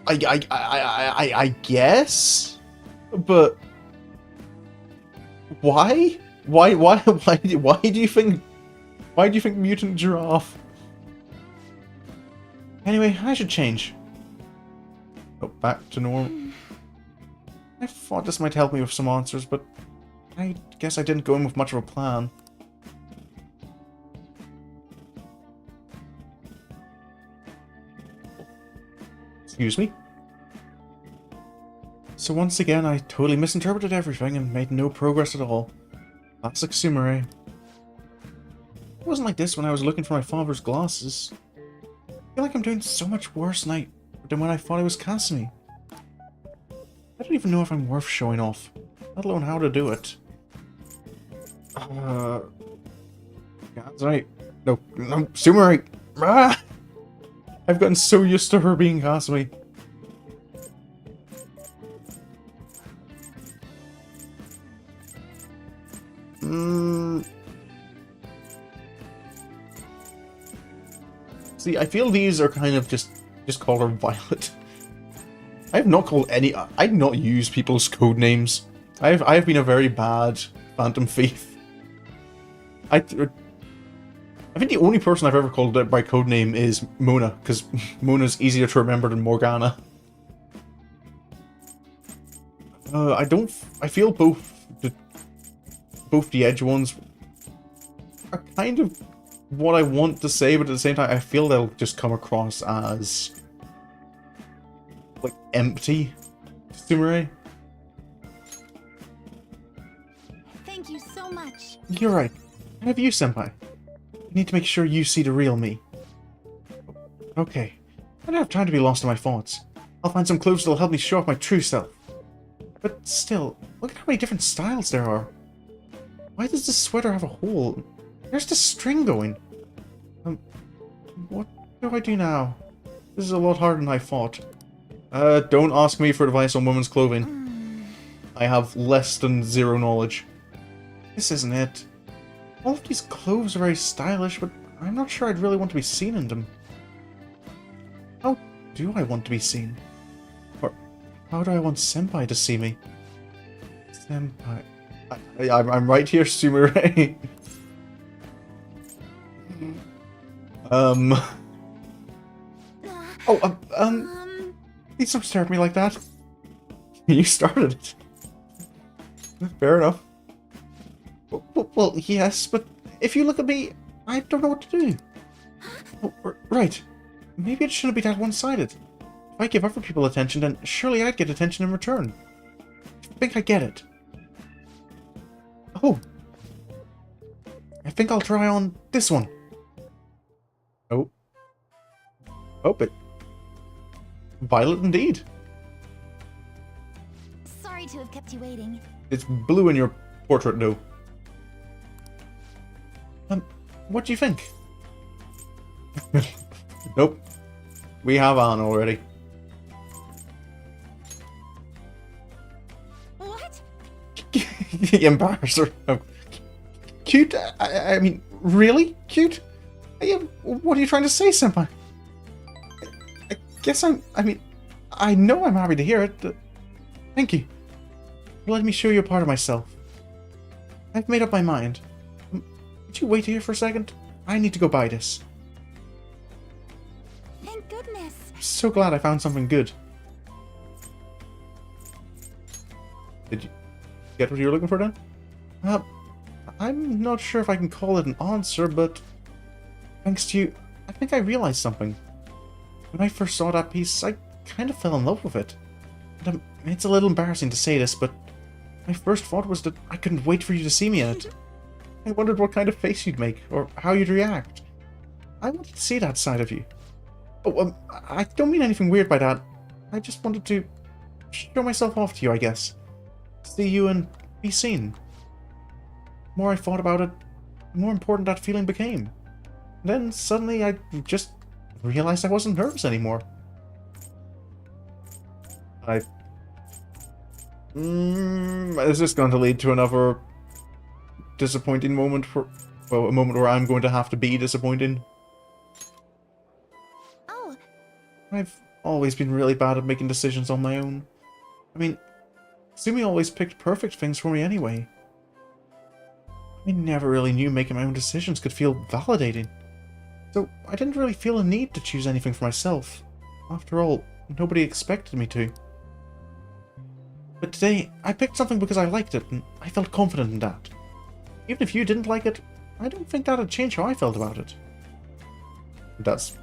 [SPEAKER 1] I guess? But... Why? Why do you think... Why do you think mutant giraffe? Anyway, I should change. Go back to normal. I thought this might help me with some answers, but I guess I didn't go in with much of a plan. Excuse me? So once again, I totally misinterpreted everything and made no progress at all. Classic Sumire. It wasn't like this when I was looking for my father's glasses. I feel like I'm doing so much worse than when I thought I was Casimir. I don't even know if I'm worth showing off, let alone how to do it. Yeah, that's right. No, Sumire! Ah! I've gotten so used to her being Casimir. See, I feel these are kind of just call her Violet. I have not called any. I've not used people's code names. I have been a very bad Phantom Thief. I think the only person I've ever called it by code name is Mona, because Mona's easier to remember than Morgana. I feel both the edge ones are kind of what I want to say, but at the same time, I feel they'll just come across as like empty. Sumire.
[SPEAKER 4] Thank you so much.
[SPEAKER 1] You're right. I have you, Senpai. I need to make sure you see the real me. Okay. I don't have time to be lost in my thoughts. I'll find some clothes that'll help me show off my true self. But still, look at how many different styles there are. Why does this sweater have a hole? There's the string going. What do I do now? This is a lot harder than I thought. Don't ask me for advice on women's clothing. I have less than zero knowledge. This isn't it. All of these clothes are very stylish, but I'm not sure I'd really want to be seen in them. How do I want to be seen? Or how do I want Senpai to see me? Senpai... I'm right here, Sumire. Please don't stare at me like that. You started it. Fair enough. Well, yes, but if you look at me, I don't know what to do. Oh, right. Maybe it shouldn't be that one-sided. If I give other people attention, then surely I'd get attention in return. I think I get it. Oh. I think I'll try on this one. Oh. Oh, but... Violet indeed.
[SPEAKER 4] Sorry to have kept you waiting.
[SPEAKER 1] It's blue in your portrait, though. What do you think? Nope. We have Anne already.
[SPEAKER 2] What?
[SPEAKER 1] Embarrass her. Oh. Cute? I mean, really? Cute? What are you trying to say, Senpai? I guess I mean, I know I'm happy to hear it. Thank you. Let me show you a part of myself. I've made up my mind. Could you wait here for a second? I need to go buy this.
[SPEAKER 4] Thank goodness.
[SPEAKER 1] I'm so glad I found something good. Did you get what you were looking for then? I'm not sure if I can call it an answer, but thanks to you, I think I realized something. When I first saw that piece, I kind of fell in love with it. And it's a little embarrassing to say this, but my first thought was that I couldn't wait for you to see me in it. I wondered what kind of face you'd make, or how you'd react. I wanted to see that side of you. Oh, I don't mean anything weird by that. I just wanted to show myself off to you, I guess. See you and be seen. The more I thought about it, the more important that feeling became. Then suddenly I just realized I wasn't nervous anymore. Is this going to lead to another disappointing moment well, a moment where I'm going to have to be disappointing?
[SPEAKER 4] Oh,
[SPEAKER 1] I've always been really bad at making decisions on my own. I mean, Sumi always picked perfect things for me anyway. I never really knew making my own decisions could feel validating. So I didn't really feel a need to choose anything for myself. After all, nobody expected me to. But today, I picked something because I liked it, and I felt confident in that. Even if you didn't like it, I don't think that'd change how I felt about it. That's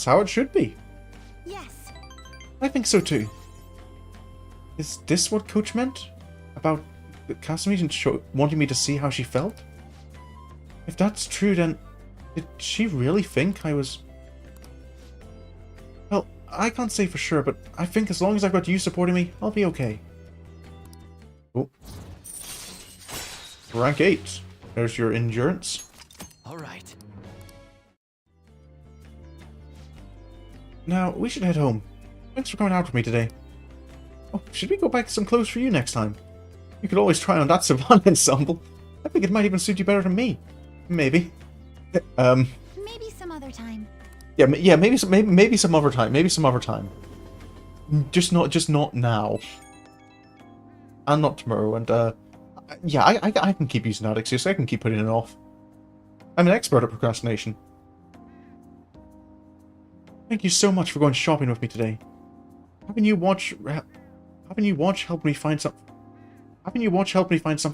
[SPEAKER 1] how it should be.
[SPEAKER 4] yes.
[SPEAKER 1] I think so too. Is this what Coach meant? About Kasumi wanting me to see how she felt? If that's true, then did she really think I was... Well, I can't say for sure, but I think as long as I've got you supporting me, I'll be okay. Oh. Rank 8. There's your endurance.
[SPEAKER 3] All right.
[SPEAKER 1] Now, we should head home. Thanks for coming out with me today. Oh, should we go back to some clothes for you next time? You could always try on that Savannah ensemble. I think it might even suit you better than me. Maybe.
[SPEAKER 4] Maybe some other time.
[SPEAKER 1] Yeah, maybe some other time. Maybe some other time. Just not now. And not tomorrow. And yeah, I can keep using that excuse. I can keep putting it off. I'm an expert at procrastination. Thank you so much for going shopping with me today. Having you watch helped me find something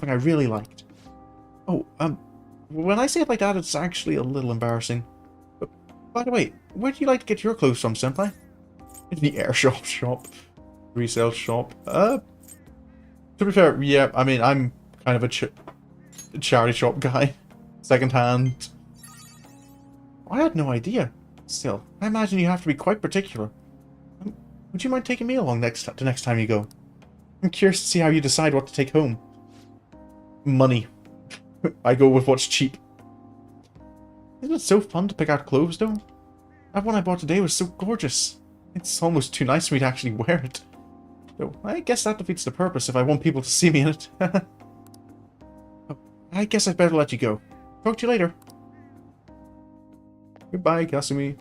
[SPEAKER 1] I really liked. Oh, when I say it like that, it's actually a little embarrassing. But by the way, where do you like to get your clothes from, Senpai? The airshop shop, resale shop. To be fair, yeah, I mean I'm kind of a charity shop guy, secondhand. I had no idea. Still, I imagine you have to be quite particular. Would you mind taking me along the next time you go? I'm curious to see how you decide what to take home. Money. I go with what's cheap. Isn't it so fun to pick out clothes, though? That one I bought today was so gorgeous. It's almost too nice for me to actually wear it. Though, I guess that defeats the purpose if I want people to see me in it. Oh, I guess I'd better let you go. Talk to you later. Goodbye, Kasumi.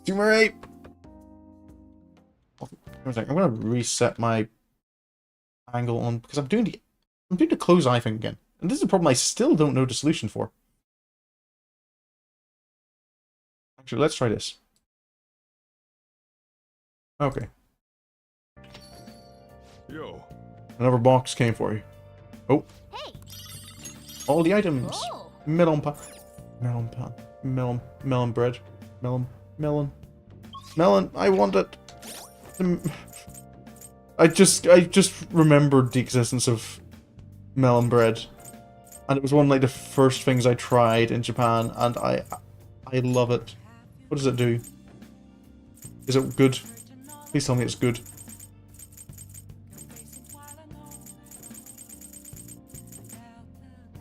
[SPEAKER 1] Sumarai! I'm gonna reset my angle on because I'm doing the close eye thing again. And this is a problem I still don't know the solution for. Actually, let's try this. Okay.
[SPEAKER 5] Yo.
[SPEAKER 1] Another box came for you. Oh.
[SPEAKER 2] Hey.
[SPEAKER 1] All the items.
[SPEAKER 2] Oh.
[SPEAKER 1] Melon pan. Melon pan. Melon bread. Melon. I want it. I just remembered the existence of melon bread. And it was one of like the first things I tried in Japan, and I love it. What does it do? Is it good? Please tell me it's good.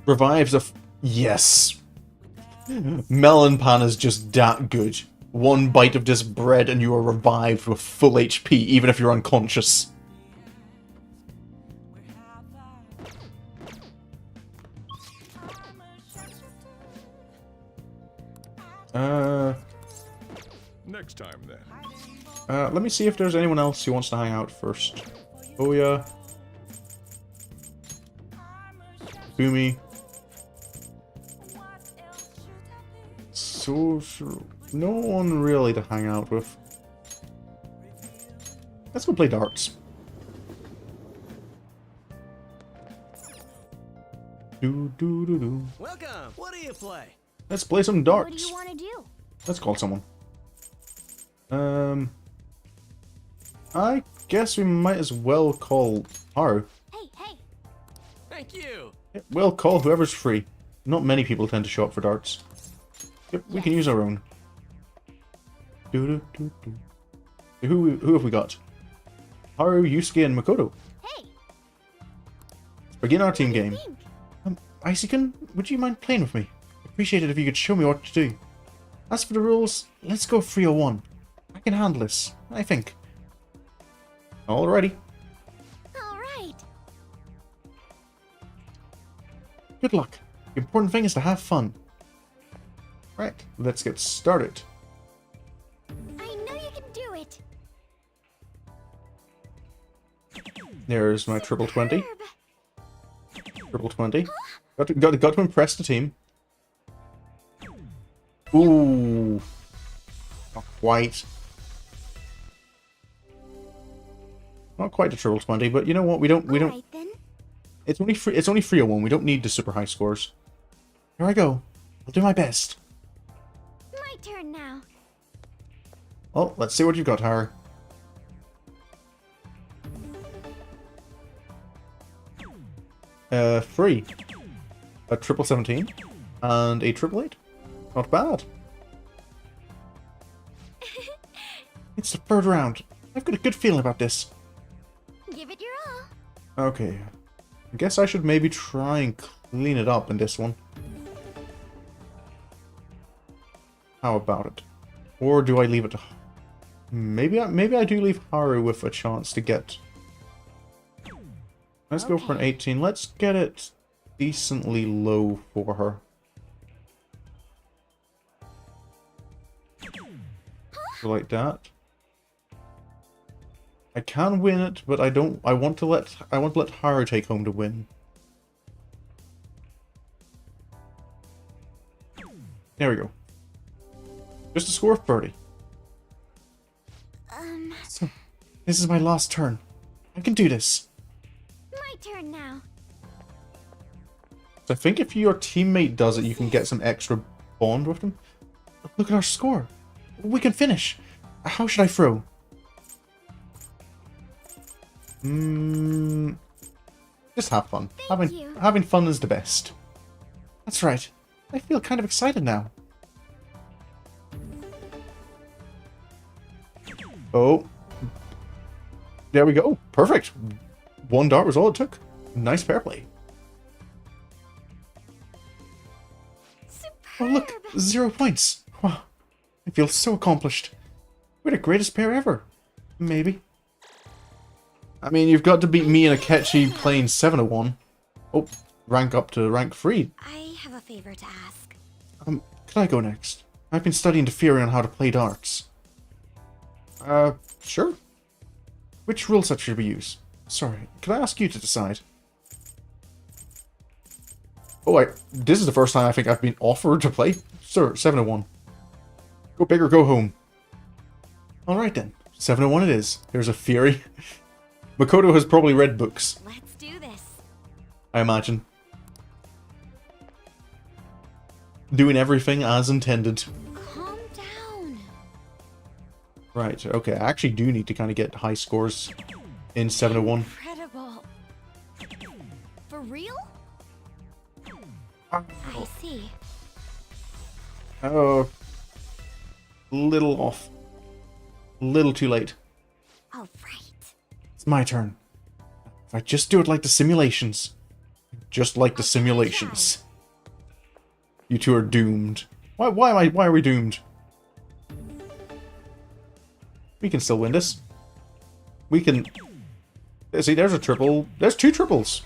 [SPEAKER 1] Revives a yes! Melon pan is just that good. One bite of this bread and you are revived with full HP, even if you're unconscious.
[SPEAKER 5] Next time then.
[SPEAKER 1] Let me see if there's anyone else who wants to hang out first. Oh yeah. Boomy. So no one really to hang out with. Let's go play darts. Do.
[SPEAKER 3] Welcome. What do you play?
[SPEAKER 1] Let's play some
[SPEAKER 2] What
[SPEAKER 1] darts.
[SPEAKER 2] do you want to do?
[SPEAKER 1] Let's call someone. I guess we might as well call Haru.
[SPEAKER 2] Hey.
[SPEAKER 3] Thank you.
[SPEAKER 1] Yeah, we'll call whoever's free. Not many people tend to show up for darts. Yep, we can use our own. Who have we got? Haru, Yusuke, and Makoto.
[SPEAKER 2] Hey.
[SPEAKER 1] Let's begin our team
[SPEAKER 2] What do you
[SPEAKER 1] game.
[SPEAKER 2] think?
[SPEAKER 1] Isaac, would you mind playing with me? Appreciate it if you could show me what to do. As for the rules, let's go 301. I can handle this, I think. Alrighty.
[SPEAKER 4] All right.
[SPEAKER 1] Good luck. The important thing is to have fun. Right, let's get started.
[SPEAKER 4] I know you can do it.
[SPEAKER 1] There's my triple 20.
[SPEAKER 4] Superb.
[SPEAKER 1] Triple 20. Got to impress the team. Ooh. Not quite. Not quite a triple 20, but you know what? We don't.
[SPEAKER 4] All right, then.
[SPEAKER 1] It's only 301. We don't need the super high scores. Here I go. I'll do my best.
[SPEAKER 4] My turn now.
[SPEAKER 1] Well, let's see what you've got, Harry. Three. A triple 17 and a triple 8. Not bad. It's the third round. I've got a good feeling about this.
[SPEAKER 4] Give it your all.
[SPEAKER 1] Okay. I guess I should maybe try and clean it up in this one. How about it? Or do I leave it to... Maybe I do leave Haru with a chance to get... Let's go for an 18. Let's get it decently low for her. Like that. I can win it, but I don't. I want to let Haru take home the win. There we go. Just a score of 30. So, this is my last turn. I can do this.
[SPEAKER 4] My turn now.
[SPEAKER 1] So I think if your teammate does it, you can get some extra bond with them. Look at our score. We can finish. How should I throw? Just have fun. Having fun is the best. That's right. I feel kind of excited now. Oh. There we go. Perfect. One dart was all it took. Nice pair play. Oh look, 0 points. Wow. I feel so accomplished. We're the greatest pair ever. Maybe. I mean, you've got to beat me and Akechi playing 701. Oh, rank up to rank 3.
[SPEAKER 4] I have a favor to ask.
[SPEAKER 1] Could I go next? I've been studying the theory on how to play darts. Sure. Which rule set should we use? Sorry, could I ask you to decide? Oh, this is the first time I think I've been offered to play. Sir, 701. Go big or go home. Alright then, 701 it is. There's a theory. Makoto has probably read books,
[SPEAKER 4] Let's do this.
[SPEAKER 1] I imagine. Doing everything as intended.
[SPEAKER 4] Calm down.
[SPEAKER 1] Right, okay, I actually do need to kind of get high scores in 701.
[SPEAKER 4] Incredible. For real? I see.
[SPEAKER 1] Oh. Little off. Little too late.
[SPEAKER 4] All right.
[SPEAKER 1] It's my turn. If I just do it like the simulations. Just like the simulations. You two are doomed. Why are we doomed? We can still win this. We can... See, there's a triple. There's 2 triples.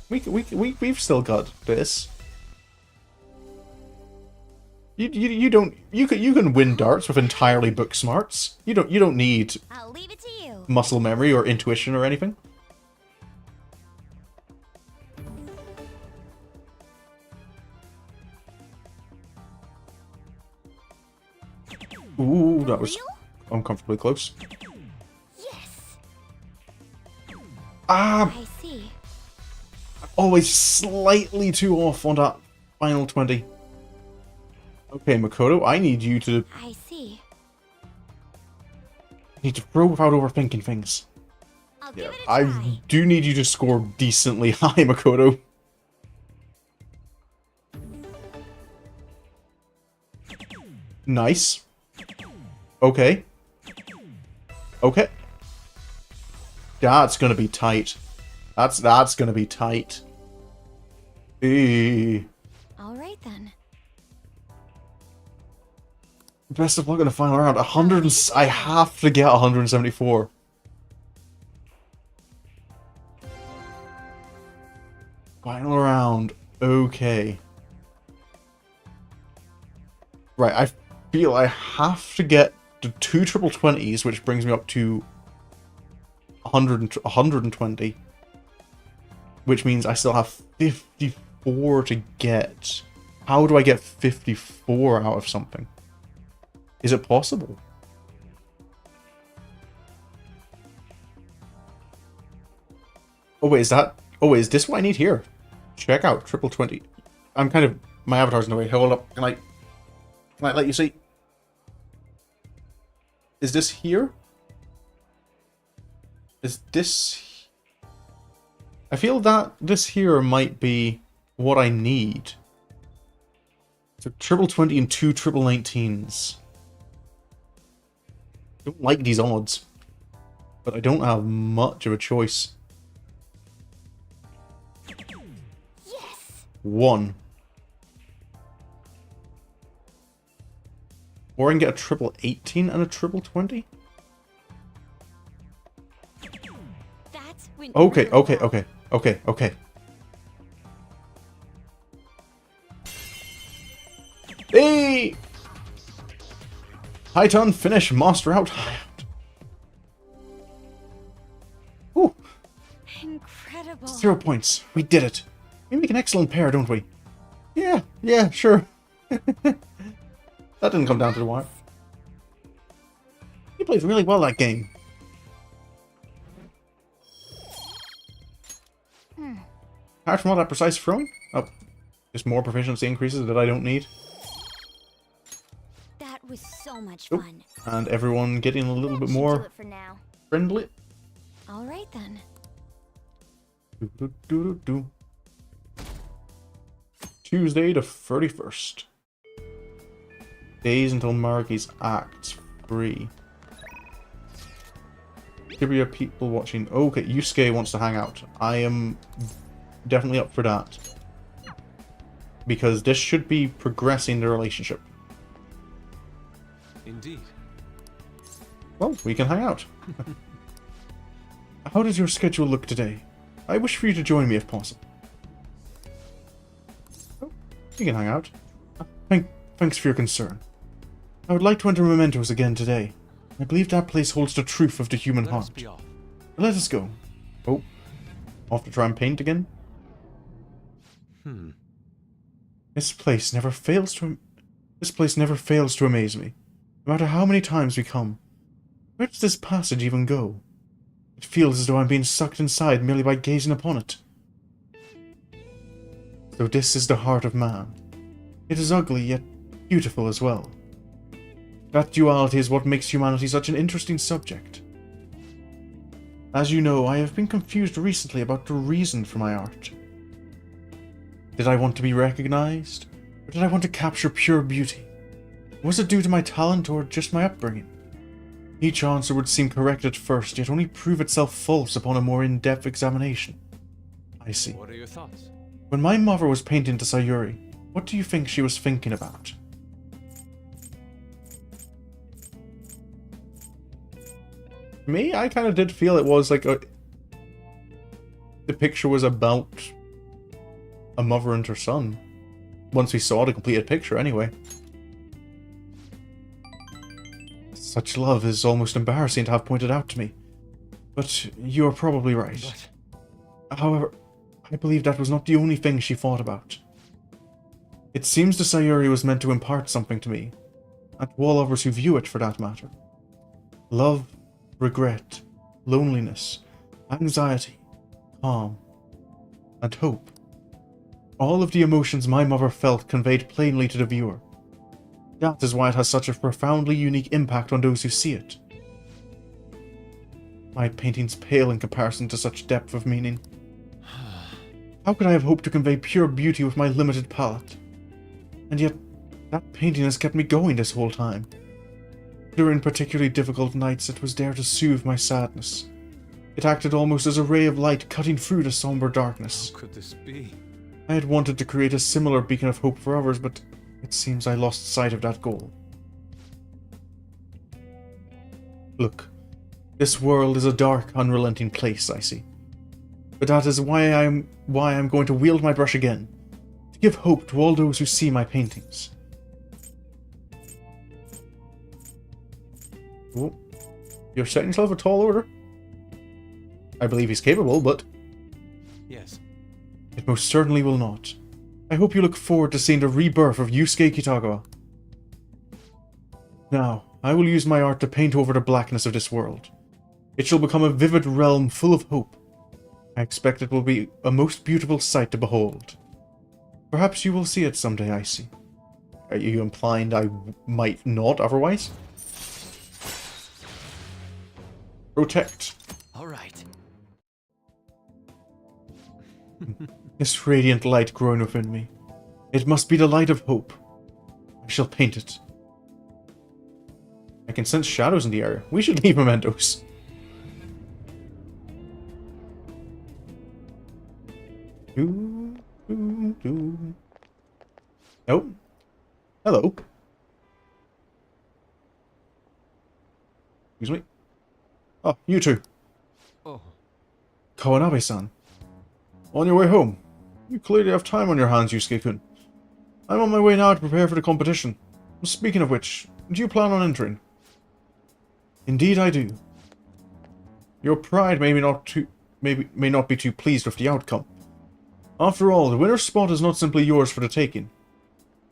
[SPEAKER 1] We've still got this. You can win darts with entirely book smarts. You don't need
[SPEAKER 4] I'll leave it to you.
[SPEAKER 1] muscle memory or intuition or anything. Ooh, that was uncomfortably close.
[SPEAKER 4] Yes.
[SPEAKER 1] Ah,
[SPEAKER 4] I see.
[SPEAKER 1] always slightly too off on that final 20. Okay, Makoto, I need you to
[SPEAKER 4] I see.
[SPEAKER 1] throw without overthinking things.
[SPEAKER 4] I'll give it a
[SPEAKER 1] I
[SPEAKER 4] try.
[SPEAKER 1] do need you to score decently high, Makoto. Nice. Okay. Okay. That's gonna be tight. That's gonna be tight.
[SPEAKER 4] All right then.
[SPEAKER 1] Best of luck in the final round. I have to get 174. Final round. Okay. Right, I feel I have to get the 2 triple 20s, which brings me up to 120. Which means I still have 54 to get. How do I get 54 out of something? Is it possible? Oh wait, is that... Oh wait, is this what I need here? Check out triple 20. I'm kind of... My avatar's in the way. Hold up. Can I let you see? Is this here? Is this... I feel that this here might be what I need. So triple 20 and 2 triple 19s. I don't like these odds, but I don't have much of a choice.
[SPEAKER 4] Yes.
[SPEAKER 1] 1. Or I can get a triple 18 and a triple 20?
[SPEAKER 2] That's when
[SPEAKER 1] Okay, okay. Hey! High ton, finish, master out. Ooh,
[SPEAKER 2] Incredible.
[SPEAKER 1] 0 points. We did it. We make an excellent pair, don't we? Yeah, sure. That didn't come down to the wire. You played really well that game. Apart from all that precise throwing? Oh, just more proficiency increases that I don't need.
[SPEAKER 4] That was so much
[SPEAKER 1] Oh,
[SPEAKER 4] fun.
[SPEAKER 1] and everyone getting a little bit
[SPEAKER 4] That should do
[SPEAKER 1] more
[SPEAKER 4] it for now.
[SPEAKER 1] friendly.
[SPEAKER 4] All right then.
[SPEAKER 1] Do. Tuesday the 31st. Days until Maruki's Act 3. Here we are, people watching. Okay, Yusuke wants to hang out. I am definitely up for that. Because this should be progressing the relationship.
[SPEAKER 3] Indeed.
[SPEAKER 1] Well, we can hang out. How does your schedule look today? I wish for you to join me if possible. Oh, you can hang out. Thanks for your concern. I would like to enter Mementos again today. I believe that place holds the truth of the human
[SPEAKER 3] Let us
[SPEAKER 1] heart.
[SPEAKER 3] be off.
[SPEAKER 1] Let us go. Oh, off to try and paint again? This place never fails to amaze me. No matter how many times we come. Where does this passage even go? It feels as though I'm being sucked inside merely by gazing upon it. So this is the heart of man. It is ugly, yet beautiful as well. That duality is what makes humanity such an interesting subject. As you know, I have been confused recently about the reason for my art. Did I want to be recognized? Or did I want to capture pure beauty? Was it due to my talent or just my upbringing? Each answer would seem correct at first, yet only prove itself false upon a more in-depth examination. I see.
[SPEAKER 3] What are your thoughts?
[SPEAKER 1] When my mother was painting to Sayuri, what do you think she was thinking about? Me, I kind of did feel it was like the picture was about a mother and her son. Once we saw the completed picture, anyway. Such love is almost embarrassing to have pointed out to me. But you are probably right. However, I believe that was not the only thing she thought about. It seems the Sayuri was meant to impart something to me, and to all others who view it for that matter. Love, regret, loneliness, anxiety, calm, and hope. All of the emotions my mother felt conveyed plainly to the viewer. That is why it has such a profoundly unique impact on those who see it. My paintings pale in comparison to such depth of meaning. How could I have hoped to convey pure beauty with my limited palette? And yet, that painting has kept me going this whole time. During particularly difficult nights, it was there to soothe my sadness. It acted almost as a ray of light cutting through the somber darkness.
[SPEAKER 3] How could this be?
[SPEAKER 1] I had wanted to create a similar beacon of hope for others, but it seems I lost sight of that goal. Look, this world is a dark, unrelenting place, I see. But that is why I'm going to wield my brush again, to give hope to all those who see my paintings. Oh, you're setting yourself a tall order? I believe he's capable, but
[SPEAKER 3] Yes.
[SPEAKER 1] it most certainly will not. I hope you look forward to seeing the rebirth of Yusuke Kitagawa. Now, I will use my art to paint over the blackness of this world. It shall become a vivid realm full of hope. I expect it will be a most beautiful sight to behold. Perhaps you will see it someday, Icy. Are you implying I might not otherwise? Protect.
[SPEAKER 3] All right.
[SPEAKER 1] This radiant light growing within me. It must be the light of hope. I shall paint it. I can sense shadows in the area. We should leave mementos. Oh. Hello. Excuse me. Oh, you two.
[SPEAKER 3] Oh.
[SPEAKER 1] Kawanabe-san. On your way home. You clearly have time on your hands, Yusuke-kun. I'm on my way now to prepare for the competition. Speaking of which, do you plan on entering? Indeed I do. Your pride may not be too pleased with the outcome. After all, the winner's spot is not simply yours for the taking.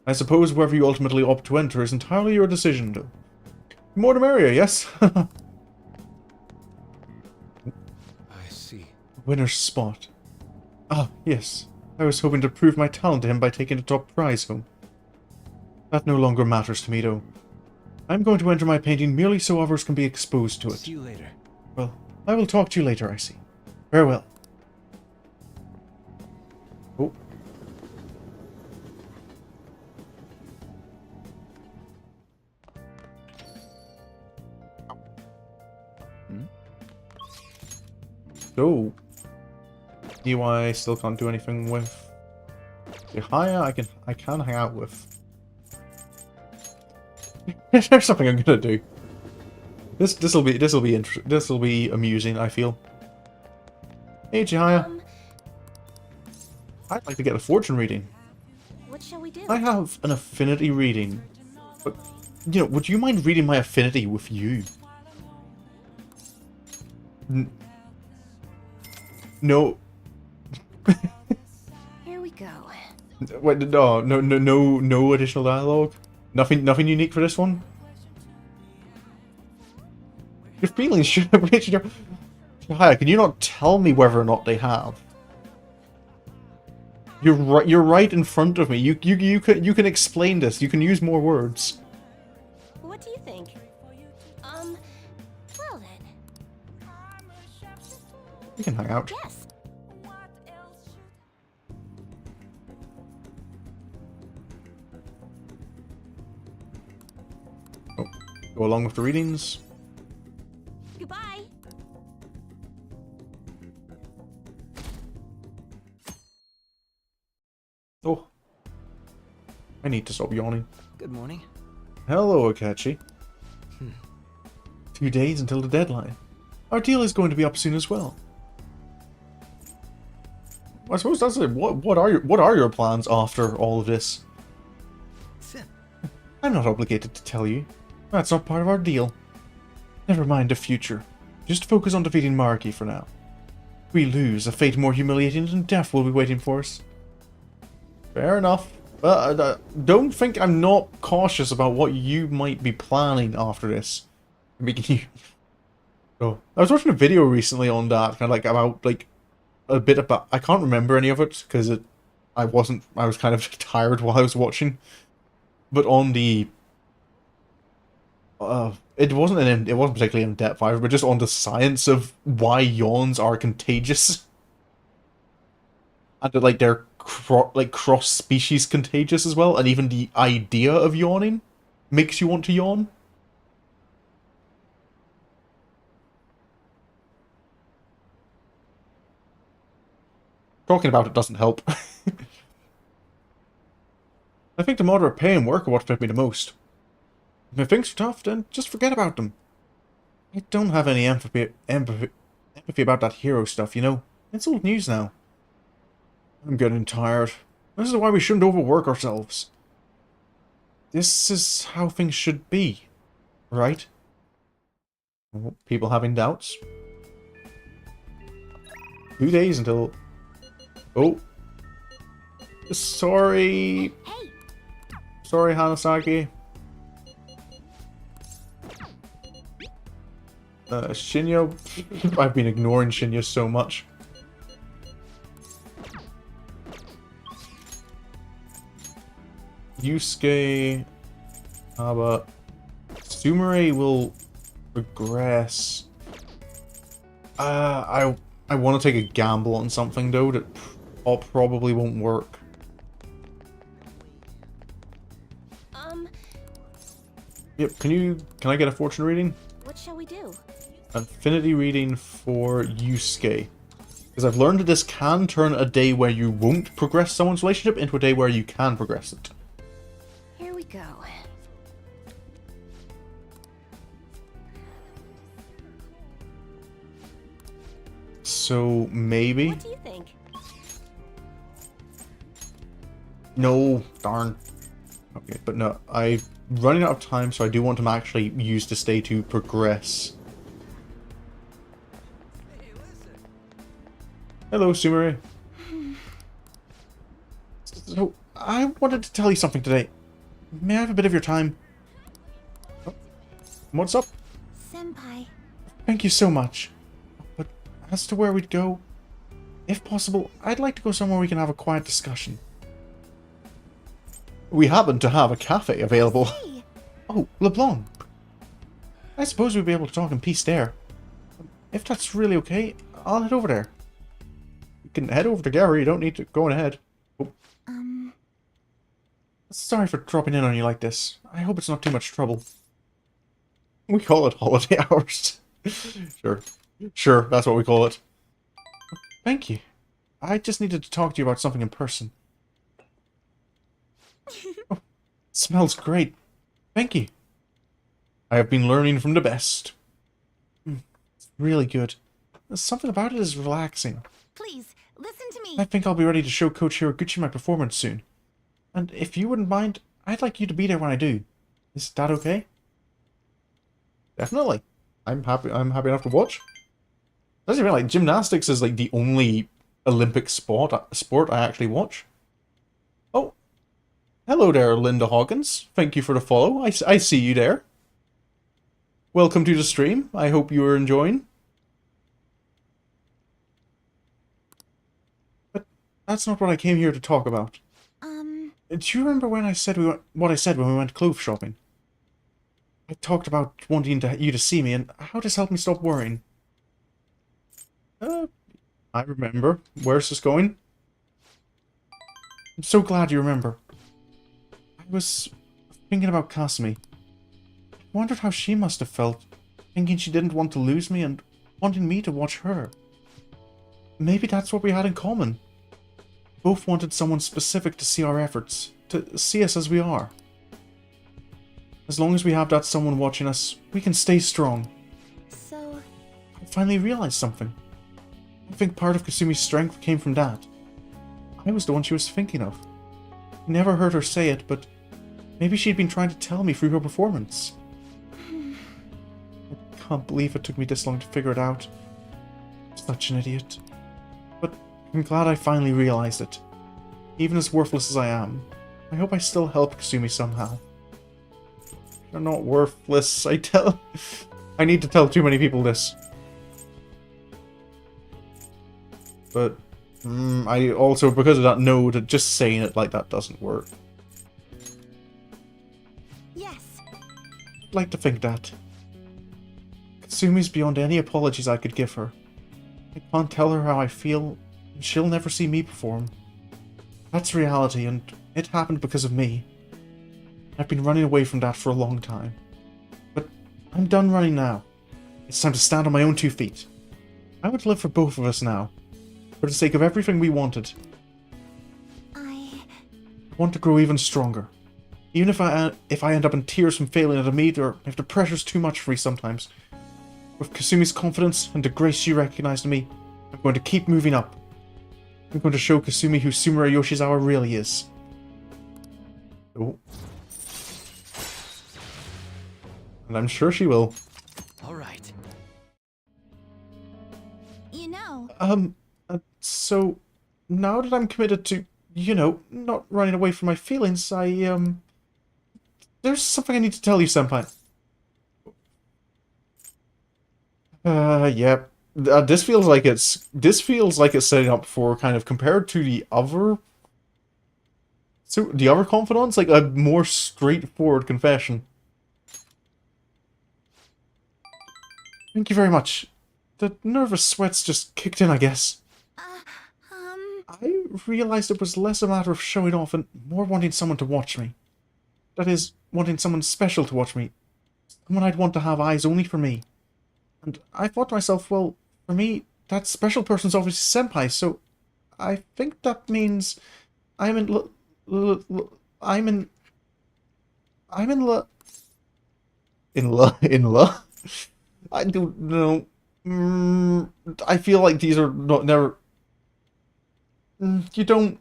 [SPEAKER 1] I suppose whether you ultimately opt to enter is entirely your decision, though. The more the merrier, yes?
[SPEAKER 3] I see.
[SPEAKER 1] Winner's spot. Ah, yes. I was hoping to prove my talent to him by taking the top prize home. That no longer matters to me, though. I'm going to enter my painting merely so others can be exposed to it.
[SPEAKER 3] See you later.
[SPEAKER 1] Well, I will talk to you later, I see. Farewell. Oh. So, EY still can't do anything with. Haya, I can hang out with. There's something I'm gonna do. This'll be amusing, I feel. Hey Chihaya. I'd like to get a fortune reading.
[SPEAKER 4] What shall we do?
[SPEAKER 1] I have an affinity reading. But would you mind reading my affinity with you? No.
[SPEAKER 4] Here we go.
[SPEAKER 1] Wait, no additional dialogue? Nothing unique for this one? Your feelings should have reached your... Hi, can you not tell me whether or not they have? You're right in front of me. You can explain this. You can use more words.
[SPEAKER 4] What do you think? Well then.
[SPEAKER 1] You can hang out.
[SPEAKER 4] Yes.
[SPEAKER 1] Oh, go along with the readings.
[SPEAKER 4] Goodbye.
[SPEAKER 1] Oh. I need to stop yawning.
[SPEAKER 3] Good morning.
[SPEAKER 1] Hello, Akachi. 2 days until the deadline. Our deal is going to be up soon as well. I suppose that's it. What are your plans after all of this?
[SPEAKER 3] Sin.
[SPEAKER 1] I'm not obligated to tell you. That's not part of our deal. Never mind the future. Just focus on defeating Maruki for now. If we lose, a fate more humiliating than death will be waiting for us. Fair enough. Don't think I'm not cautious about what you might be planning after this. Oh, I was watching a video recently on that, kind of like about a bit about. I can't remember any of it because I was kind of tired while I was watching. But on the it wasn't particularly in depth either, but just on the science of why yawns are contagious, and that they're cross species contagious as well, and even the idea of yawning makes you want to yawn. Talking about it doesn't help. I think the moderate pay and work are what fit me the most. If things are tough, then just forget about them. I don't have any empathy about that hero stuff, you know? It's old news now. I'm getting tired. This is why we shouldn't overwork ourselves. This is how things should be, right? People having doubts? 2 days until... Oh. Sorry.
[SPEAKER 4] Hey,
[SPEAKER 1] Sorry, Hanasaki. Shinya. I've been ignoring Shinya so much. Yusuke. But Sumire will regress. I want to take a gamble on something though that probably won't work. Yep. Can I get a fortune reading?
[SPEAKER 4] what shall we do?
[SPEAKER 1] Affinity reading for Yusuke. Because I've learned that this can turn a day where you won't progress someone's relationship into a day where you can progress it.
[SPEAKER 4] Here we go.
[SPEAKER 1] So maybe.
[SPEAKER 4] What do you think?
[SPEAKER 1] No, darn. Okay, but no, I'm running out of time, so I do want to actually use this day to progress. Hello, Sumire. So, I wanted to tell you something today. May I have a bit of your time? Oh, what's up?
[SPEAKER 4] Senpai.
[SPEAKER 1] Thank you so much. But as to where we'd go, if possible, I'd like to go somewhere we can have a quiet discussion. We happen to have a cafe available.
[SPEAKER 4] Hey,
[SPEAKER 1] Oh, LeBlanc. I suppose we'd be able to talk in peace there. If that's really okay, I'll head over there. You can head over to Gary, you don't need to go ahead. Oh, sorry for dropping in on you like this. I hope it's not too much trouble. We call it holiday hours. Sure, that's what we call it. Thank you. I just needed to talk to you about something in person. Oh, smells great. Thank you. I have been learning from the best. It's really good. Something about it is relaxing.
[SPEAKER 4] please, listen to me.
[SPEAKER 1] I think I'll be ready to show Coach Hiraguchi my performance soon. And if you wouldn't mind, I'd like you to be there when I do. Is that okay? Definitely. I'm happy enough to watch. Doesn't even like gymnastics is like the only Olympic sport I actually watch. Oh. Hello there, Linda Hawkins. Thank you for the follow. I see you there. Welcome to the stream. I hope you are enjoying. But that's not what I came here to talk about. Do you remember when I said what I said when we went clothes shopping? I talked about wanting you to see me and how this helped me stop worrying. I remember. Where's this going? I'm so glad you remember. I was thinking about Kasumi. I wondered how she must have felt, thinking she didn't want to lose me and wanting me to watch her. Maybe that's what we had in common. Both wanted someone specific to see our efforts, to see us as we are. As long as we have that someone watching us, we can stay strong.
[SPEAKER 4] So,
[SPEAKER 1] I finally realized something. I think part of Kasumi's strength came from that. I was the one she was thinking of. I never heard her say it, but maybe she'd been trying to tell me through her performance. I can't believe it took me this long to figure it out. Such an idiot. But I'm glad I finally realized it. Even as worthless as I am, I hope I still help Kasumi somehow. You're not worthless, I need to tell too many people this. But I also, because of that, know that just saying it like that doesn't work.
[SPEAKER 4] yes.
[SPEAKER 1] I'd like to think that. Kasumi's beyond any apologies I could give her. I can't tell her how I feel, and she'll never see me perform. That's reality, and it happened because of me. I've been running away from that for a long time. But I'm done running now. It's time to stand on my own 2 feet. I would live for both of us now. For the sake of everything we wanted. I want to grow even stronger. Even if I end up in tears from failing at a meet, or if the pressure's too much for me sometimes. With Kasumi's confidence and the grace she recognized in me, I'm going to keep moving up. I'm going to show Kasumi who Sumire Yoshizawa really is. Oh. And I'm sure she will.
[SPEAKER 3] All right.
[SPEAKER 4] You know,
[SPEAKER 1] So, now that I'm committed to, not running away from my feelings, there's something I need to tell you, Senpai. Yeah. This feels like it's setting up for kind of compared to the other confidants, like a more straightforward confession. Thank you very much. The nervous sweats just kicked in, I guess. I realized it was less a matter of showing off and more wanting someone to watch me. That is, wanting someone special to watch me. Someone I'd want to have eyes only for me. And I thought to myself, well, for me, that special person's obviously Senpai, so I think that means I'm in love. I don't know. I feel like these are never. You don't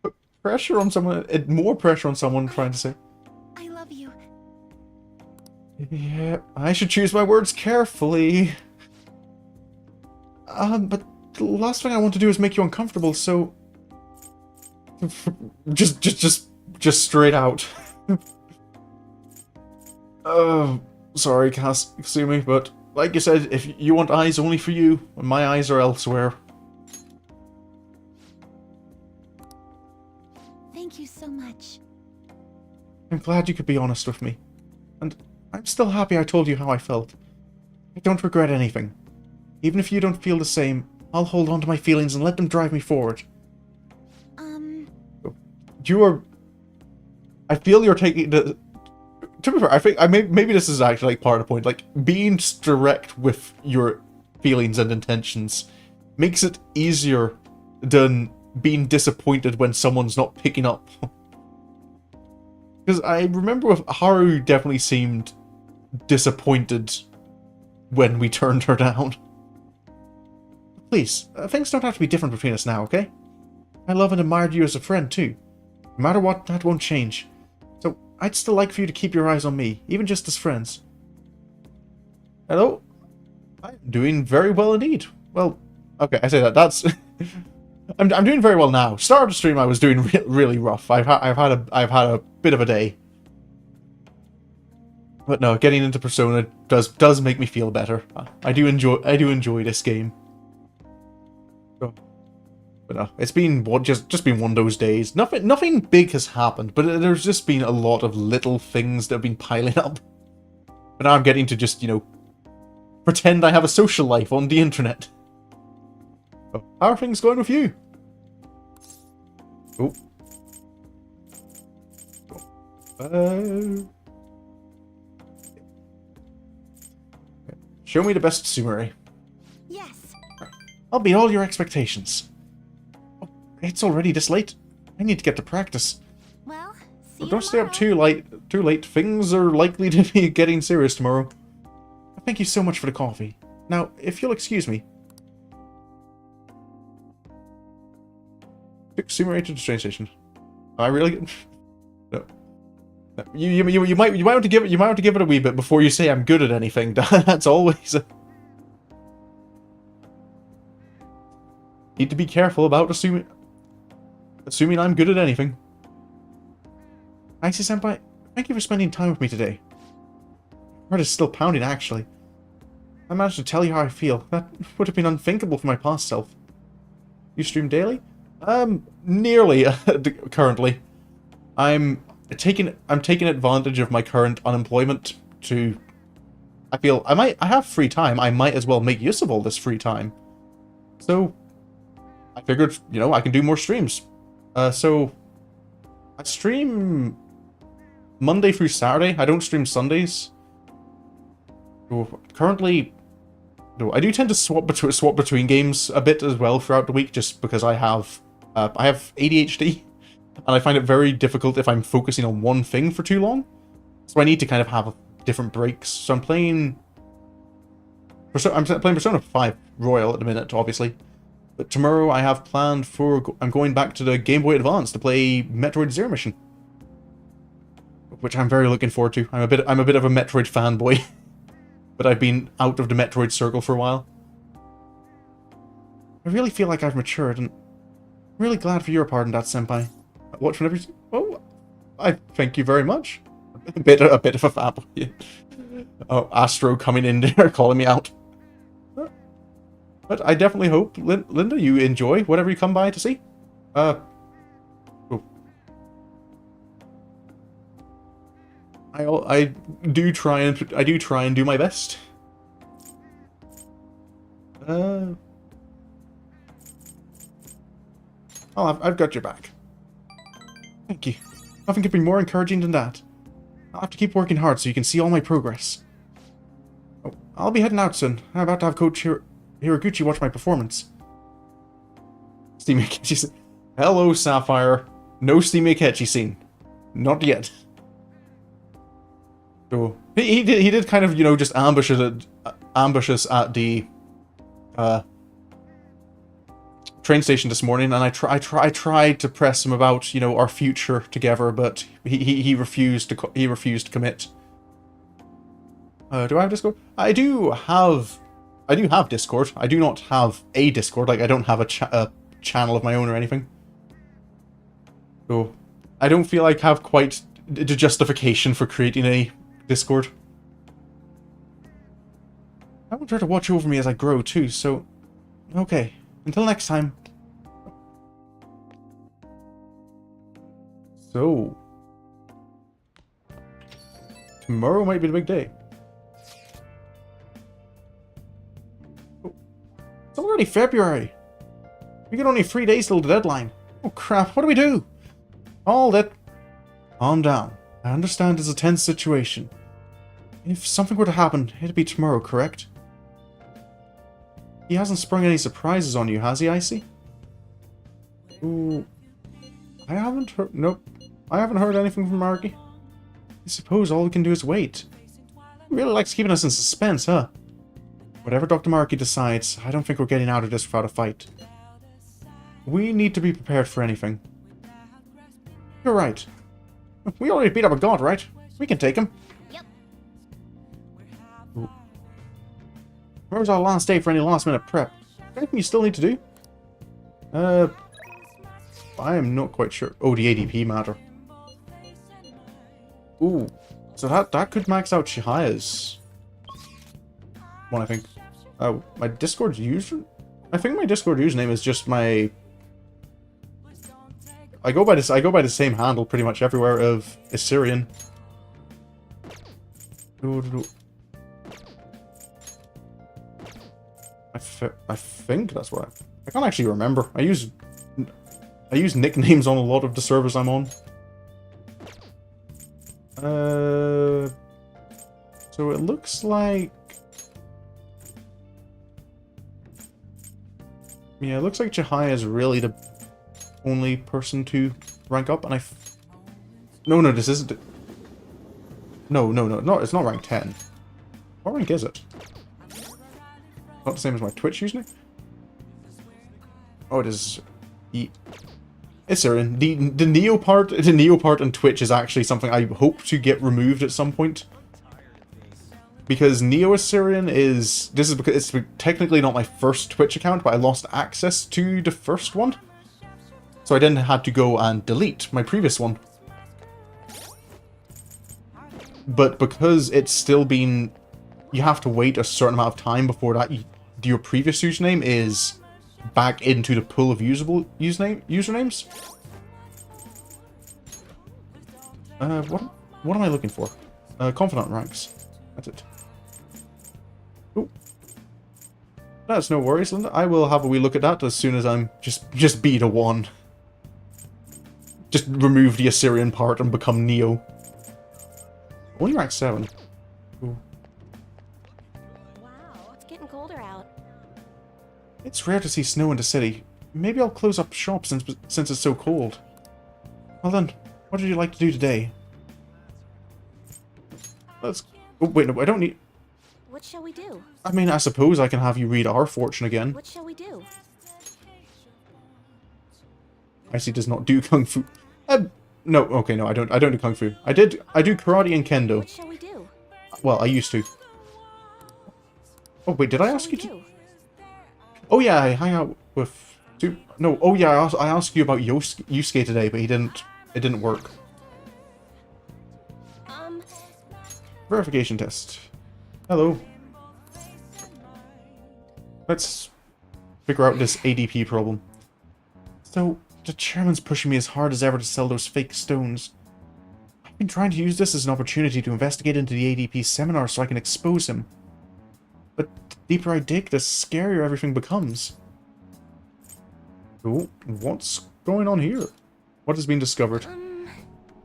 [SPEAKER 1] put pressure on someone, more pressure on someone trying to say.
[SPEAKER 4] I love you.
[SPEAKER 1] Yeah, I should choose my words carefully. But the last thing I want to do is make you uncomfortable, so just straight out. Sorry, Kasumi, but like you said, if you want eyes only for you, my eyes are elsewhere.
[SPEAKER 4] Thank you so much.
[SPEAKER 1] I'm glad you could be honest with me. And I'm still happy I told you how I felt. I don't regret anything. Even if you don't feel the same, I'll hold on to my feelings and let them drive me forward. I feel you're taking the... To be fair, I think maybe this is actually like part of the point. Like, being direct with your feelings and intentions makes it easier than being disappointed when someone's not picking up. Because I remember with Haru definitely seemed disappointed when we turned her down. Please, things don't have to be different between us now, okay? I love and admired you as a friend, too. No matter what, that won't change. So, I'd still like for you to keep your eyes on me, even just as friends. Hello? I'm doing very well indeed. Well, okay, I say that, that's... I'm doing very well now. Start of the stream I was doing really rough. I've had a bit of a day. But no, getting into Persona does make me feel better. I do enjoy this game. But no, it's been just been one of those days. Nothing big has happened, but there's just been a lot of little things that have been piling up. But now I'm getting to just, pretend I have a social life on the internet. Oh, how are things going with you? Oh. Show me the best Sumire.
[SPEAKER 4] Yes.
[SPEAKER 1] I'll beat all your expectations. Oh, it's already this late. I need to get to practice.
[SPEAKER 4] Well, see
[SPEAKER 1] Oh,
[SPEAKER 4] you
[SPEAKER 1] don't stay up
[SPEAKER 4] tomorrow.
[SPEAKER 1] too late. Things are likely to be getting serious tomorrow. Thank you so much for the coffee. Now, if you'll excuse me. Sumire to the train station. Am I really? No. No. You might want to give it a wee bit before you say I'm good at anything. That's always. Need to be careful about assuming I'm good at anything. Icy Senpai, thank you for spending time with me today. My heart is still pounding, actually. I managed to tell you how I feel. That would have been unthinkable for my past self. You stream daily? Nearly, currently. I'm taking advantage of my current unemployment to... I feel I have free time. I might as well make use of all this free time. So, I figured, I can do more streams. So, I stream Monday through Saturday. I don't stream Sundays. Currently, I do tend to swap between games a bit as well throughout the week, just because I have ADHD, and I find it very difficult if I'm focusing on one thing for too long. So I need to kind of have different breaks. So I'm playing I'm playing Persona 5 Royal at the minute, obviously. But tomorrow I have planned for... I'm going back to the Game Boy Advance to play Metroid Zero Mission. Which I'm very looking forward to. I'm a bit of a Metroid fanboy. But I've been out of the Metroid circle for a while. I really feel like I've matured, and I'm really glad for your part in that, Senpai. Watch whenever you... Oh, I thank you very much. A bit of a fanboy. Oh, Astro coming in there, calling me out. But I definitely hope, Linda, you enjoy whatever you come by to see. Oh. I do try and do my best. Oh, I've got your back. Thank you. Nothing could be more encouraging than that. I'll have to keep working hard so you can see all my progress. Oh, I'll be heading out soon. I'm about to have Coach Hiraguchi watch my performance. Steamy Akechi scene. Hello, Sapphire. No Steamy Akechi scene. Not yet. So he did kind of, you know, just ambush us at the train station this morning, and I tried to press him about, you know, our future together, but he refused to commit. Do I have Discord? I do have Discord. I do not have a Discord. Like, I don't have a channel of my own or anything. So I don't feel like I have quite the justification for creating a Discord. I want her to watch over me as I grow too, so... Okay. Until next time. So... Tomorrow might be the big day. Oh. It's already February! We got only 3 days till the deadline. Oh crap, what do we do? All that... Calm down. I understand it's a tense situation. If something were to happen, it'd be tomorrow, correct? He hasn't sprung any surprises on you, has he, Icy? Ooh... I haven't heard... Nope. I haven't heard anything from Maruki. I suppose all we can do is wait. He really likes keeping us in suspense, huh? Whatever Dr. Maruki decides, I don't think we're getting out of this without a fight. We need to be prepared for anything. You're right. We already beat up a god, right? We can take him.
[SPEAKER 2] Yep.
[SPEAKER 1] Where's our last day for any last-minute prep? Anything you still need to do? I am not quite sure. Oh, the ADP matter. Ooh. So that could max out Shihaya's one, I think. Oh, my Discord user? I think my Discord username is just my... I go by the same handle pretty much everywhere of Assyrian. I think that's what I can't actually remember. I use nicknames on a lot of the servers I'm on. So it looks like... Yeah, it looks like Chihaya is really the only person to rank up, and No, this isn't... No, it's not rank 10. What rank is it? Not the same as my Twitch username? Oh, it is... It's Syrian. The Neo part in Twitch is actually something I hope to get removed at some point. Because Neo Assyrian is... This is because it's technically not my first Twitch account, but I lost access to the first one. So I then had to go and delete my previous one. But because it's still been... You have to wait a certain amount of time before that your previous username is back into the pool of usable usernames. What am I looking for? Confidant ranks. That's it. Ooh. That's no worries, Linda. I will have a wee look at that as soon as I'm just beat a 1. Just remove the Assyrian part and become Neo. Only rank 7. Ooh.
[SPEAKER 2] Wow, it's getting colder out.
[SPEAKER 1] It's rare to see snow in the city. Maybe I'll close up shop since it's so cold. Well then, what would you like to do today? Let's... Oh, wait, no, I don't need...
[SPEAKER 2] What shall we do?
[SPEAKER 1] I mean, I suppose I can have you read our fortune again.
[SPEAKER 2] What shall we do?
[SPEAKER 1] Icy does not do kung fu. No, okay, no, I don't do kung fu. I do karate and kendo.
[SPEAKER 2] What shall we do?
[SPEAKER 1] Well, I used to. Oh wait, did I ask you to?
[SPEAKER 2] Do?
[SPEAKER 1] Oh yeah, I hang out with no, oh yeah, I asked you about Yusuke today, but he didn't. It didn't work. Verification test. Hello. Let's figure out this ADP problem. So, the chairman's pushing me as hard as ever to sell those fake stones. I've been trying to use this as an opportunity to investigate into the ADP seminar so I can expose him. But the deeper I dig, the scarier everything becomes. So, what's going on here? What has been discovered?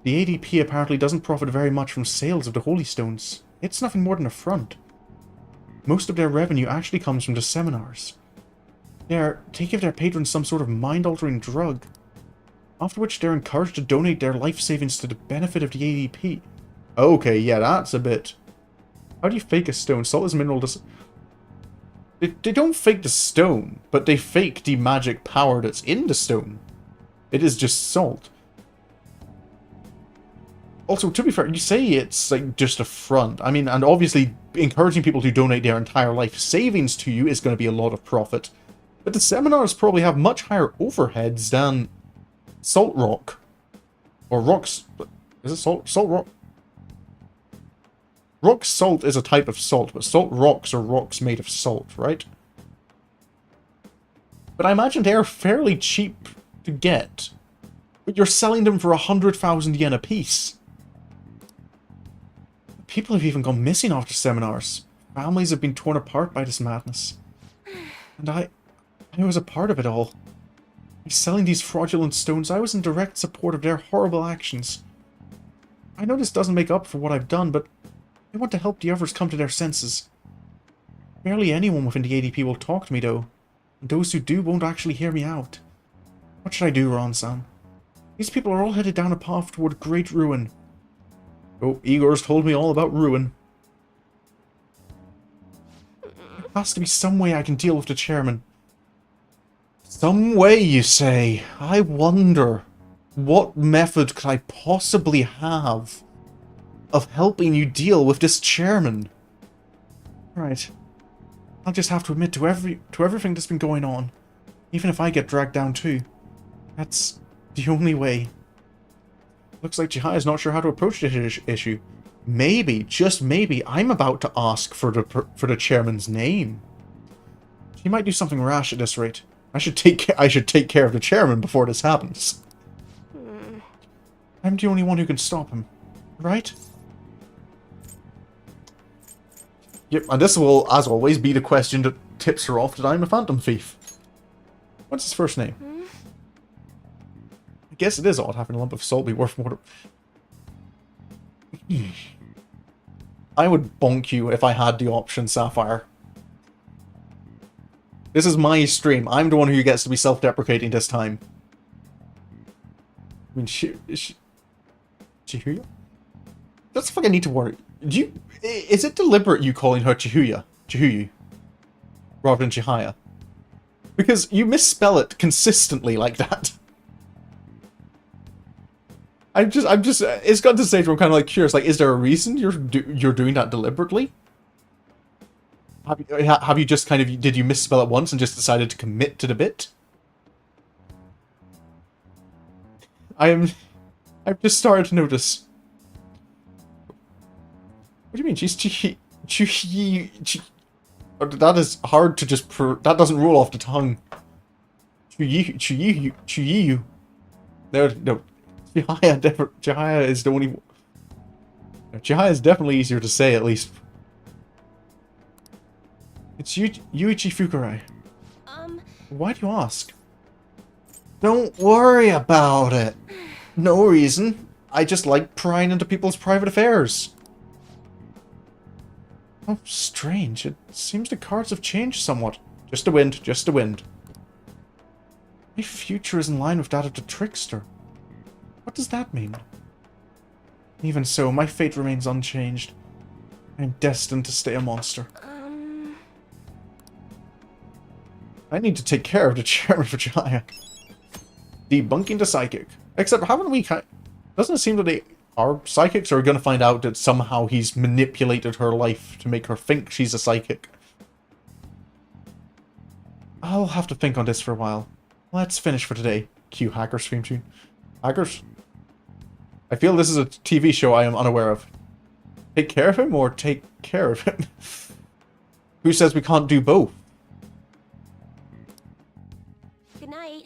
[SPEAKER 1] The ADP apparently doesn't profit very much from sales of the holy stones. It's nothing more than a front. Most of their revenue actually comes from the seminars. They give their patrons some sort of mind-altering drug, after which they're encouraged to donate their life savings to the benefit of the ADP. Okay, yeah, that's a bit... How do you fake a stone? Salt is mineral... They don't fake the stone, but they fake the magic power that's in the stone. It is just salt. Also, to be fair, you say it's like just a front. I mean, and obviously encouraging people to donate their entire life savings to you is going to be a lot of profit. But the seminars probably have much higher overheads than Salt Rock. Or Rocks... Is it Salt? Salt Rock? Rock salt is a type of salt, but salt rocks are rocks made of salt, right? But I imagine they are fairly cheap to get. But you're selling them for 100,000 yen a piece. People have even gone missing after seminars. Families have been torn apart by this madness. And I was a part of it all. By selling these fraudulent stones, I was in direct support of their horrible actions. I know this doesn't make up for what I've done, but I want to help the others come to their senses. Barely anyone within the ADP will talk to me, though. And those who do won't actually hear me out. What should I do, Ron-san? These people are all headed down a path toward great ruin. Oh, Igor's told me all about ruin. There has to be some way I can deal with the chairman. Some way, you say? I wonder, what method could I possibly have of helping you deal with this chairman? Right. I'll just have to admit to everything that's been going on, even if I get dragged down too. That's the only way. Looks like Chihiya's not sure how to approach this issue. Maybe, just maybe, I'm about to ask for the chairman's name. She might do something rash at this rate. I should take care of the chairman before this happens. I'm the only one who can stop him, right? Yep, and this will, as always, be the question that tips her off that I'm a phantom thief. What's his first name? I guess it is odd having a lump of salt be worth more. I would bonk you if I had the option, Sapphire. This is my stream. I'm the one who gets to be self-deprecating this time. I mean, Chihuya? That's the fuck I need to worry. Is it deliberate you calling her Chihuyu, rather than Chihiya? Because you misspell it consistently like that. I'm just, it's got to the stage where I'm kind of like curious, like, is there a reason you're doing that deliberately? Have you just kind of, did you misspell it once and just decided to commit to the bit? I've just started to notice. What do you mean? She's that is hard to just, that doesn't roll off the tongue. Chihiyu. No. Chihiya is the only... Chihiya is definitely easier to say, at least. It's Yuichi Fukurai. Why do you ask? Don't worry about it. No reason. I just like prying into people's private affairs. Oh, strange. It seems the cards have changed somewhat. Just the wind, just the wind. My future is in line with that of the trickster. What does that mean? Even so, my fate remains unchanged. I am destined to stay a monster. I need to take care of the chairman for Jaya. Debunking the psychic. Except, haven't we doesn't it seem that they are psychics, or are going to find out that somehow he's manipulated her life to make her think she's a psychic? I'll have to think on this for a while. Let's finish for today. Cue Hackers theme tune. Hackers? I feel this is a TV show I am unaware of. Take care of him or take care of him? Who says we can't do both?
[SPEAKER 2] Good night.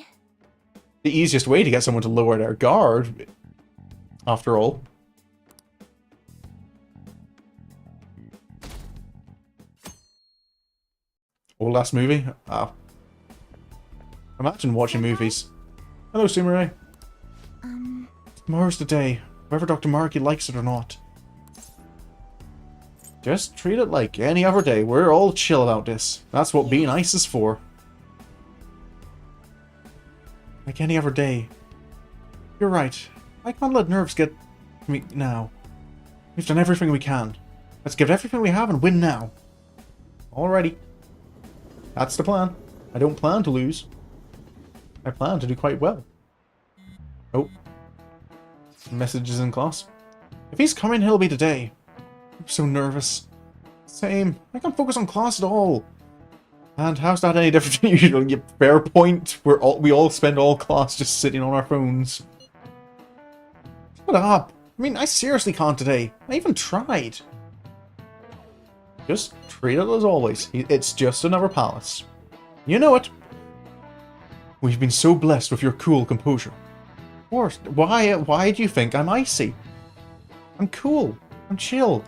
[SPEAKER 1] The easiest way to get someone to lower their guard, after all. Oh, last movie? Ah. Imagine watching movies. Hello, Sumire. Tomorrow's the day, whether Dr. Maruki likes it or not. Just treat it like any other day. We're all chill about this. That's what being nice is for. Like any other day. You're right. I can't let nerves get to me now. We've done everything we can. Let's give everything we have and win now. Alrighty. That's the plan. I don't plan to lose. I plan to do quite well. Oh. Messages in class. If he's coming, he'll be today. I'm so nervous. Same. I can't focus on class at all. And how's that any different than usual? You fair point. We all spend all class just sitting on our phones. Shut up. I mean, I seriously can't today. I even tried. Just treat it as always. It's just another palace. You know it. We've been so blessed with your cool composure. Of course. Why do you think I'm icy? I'm cool. I'm chill.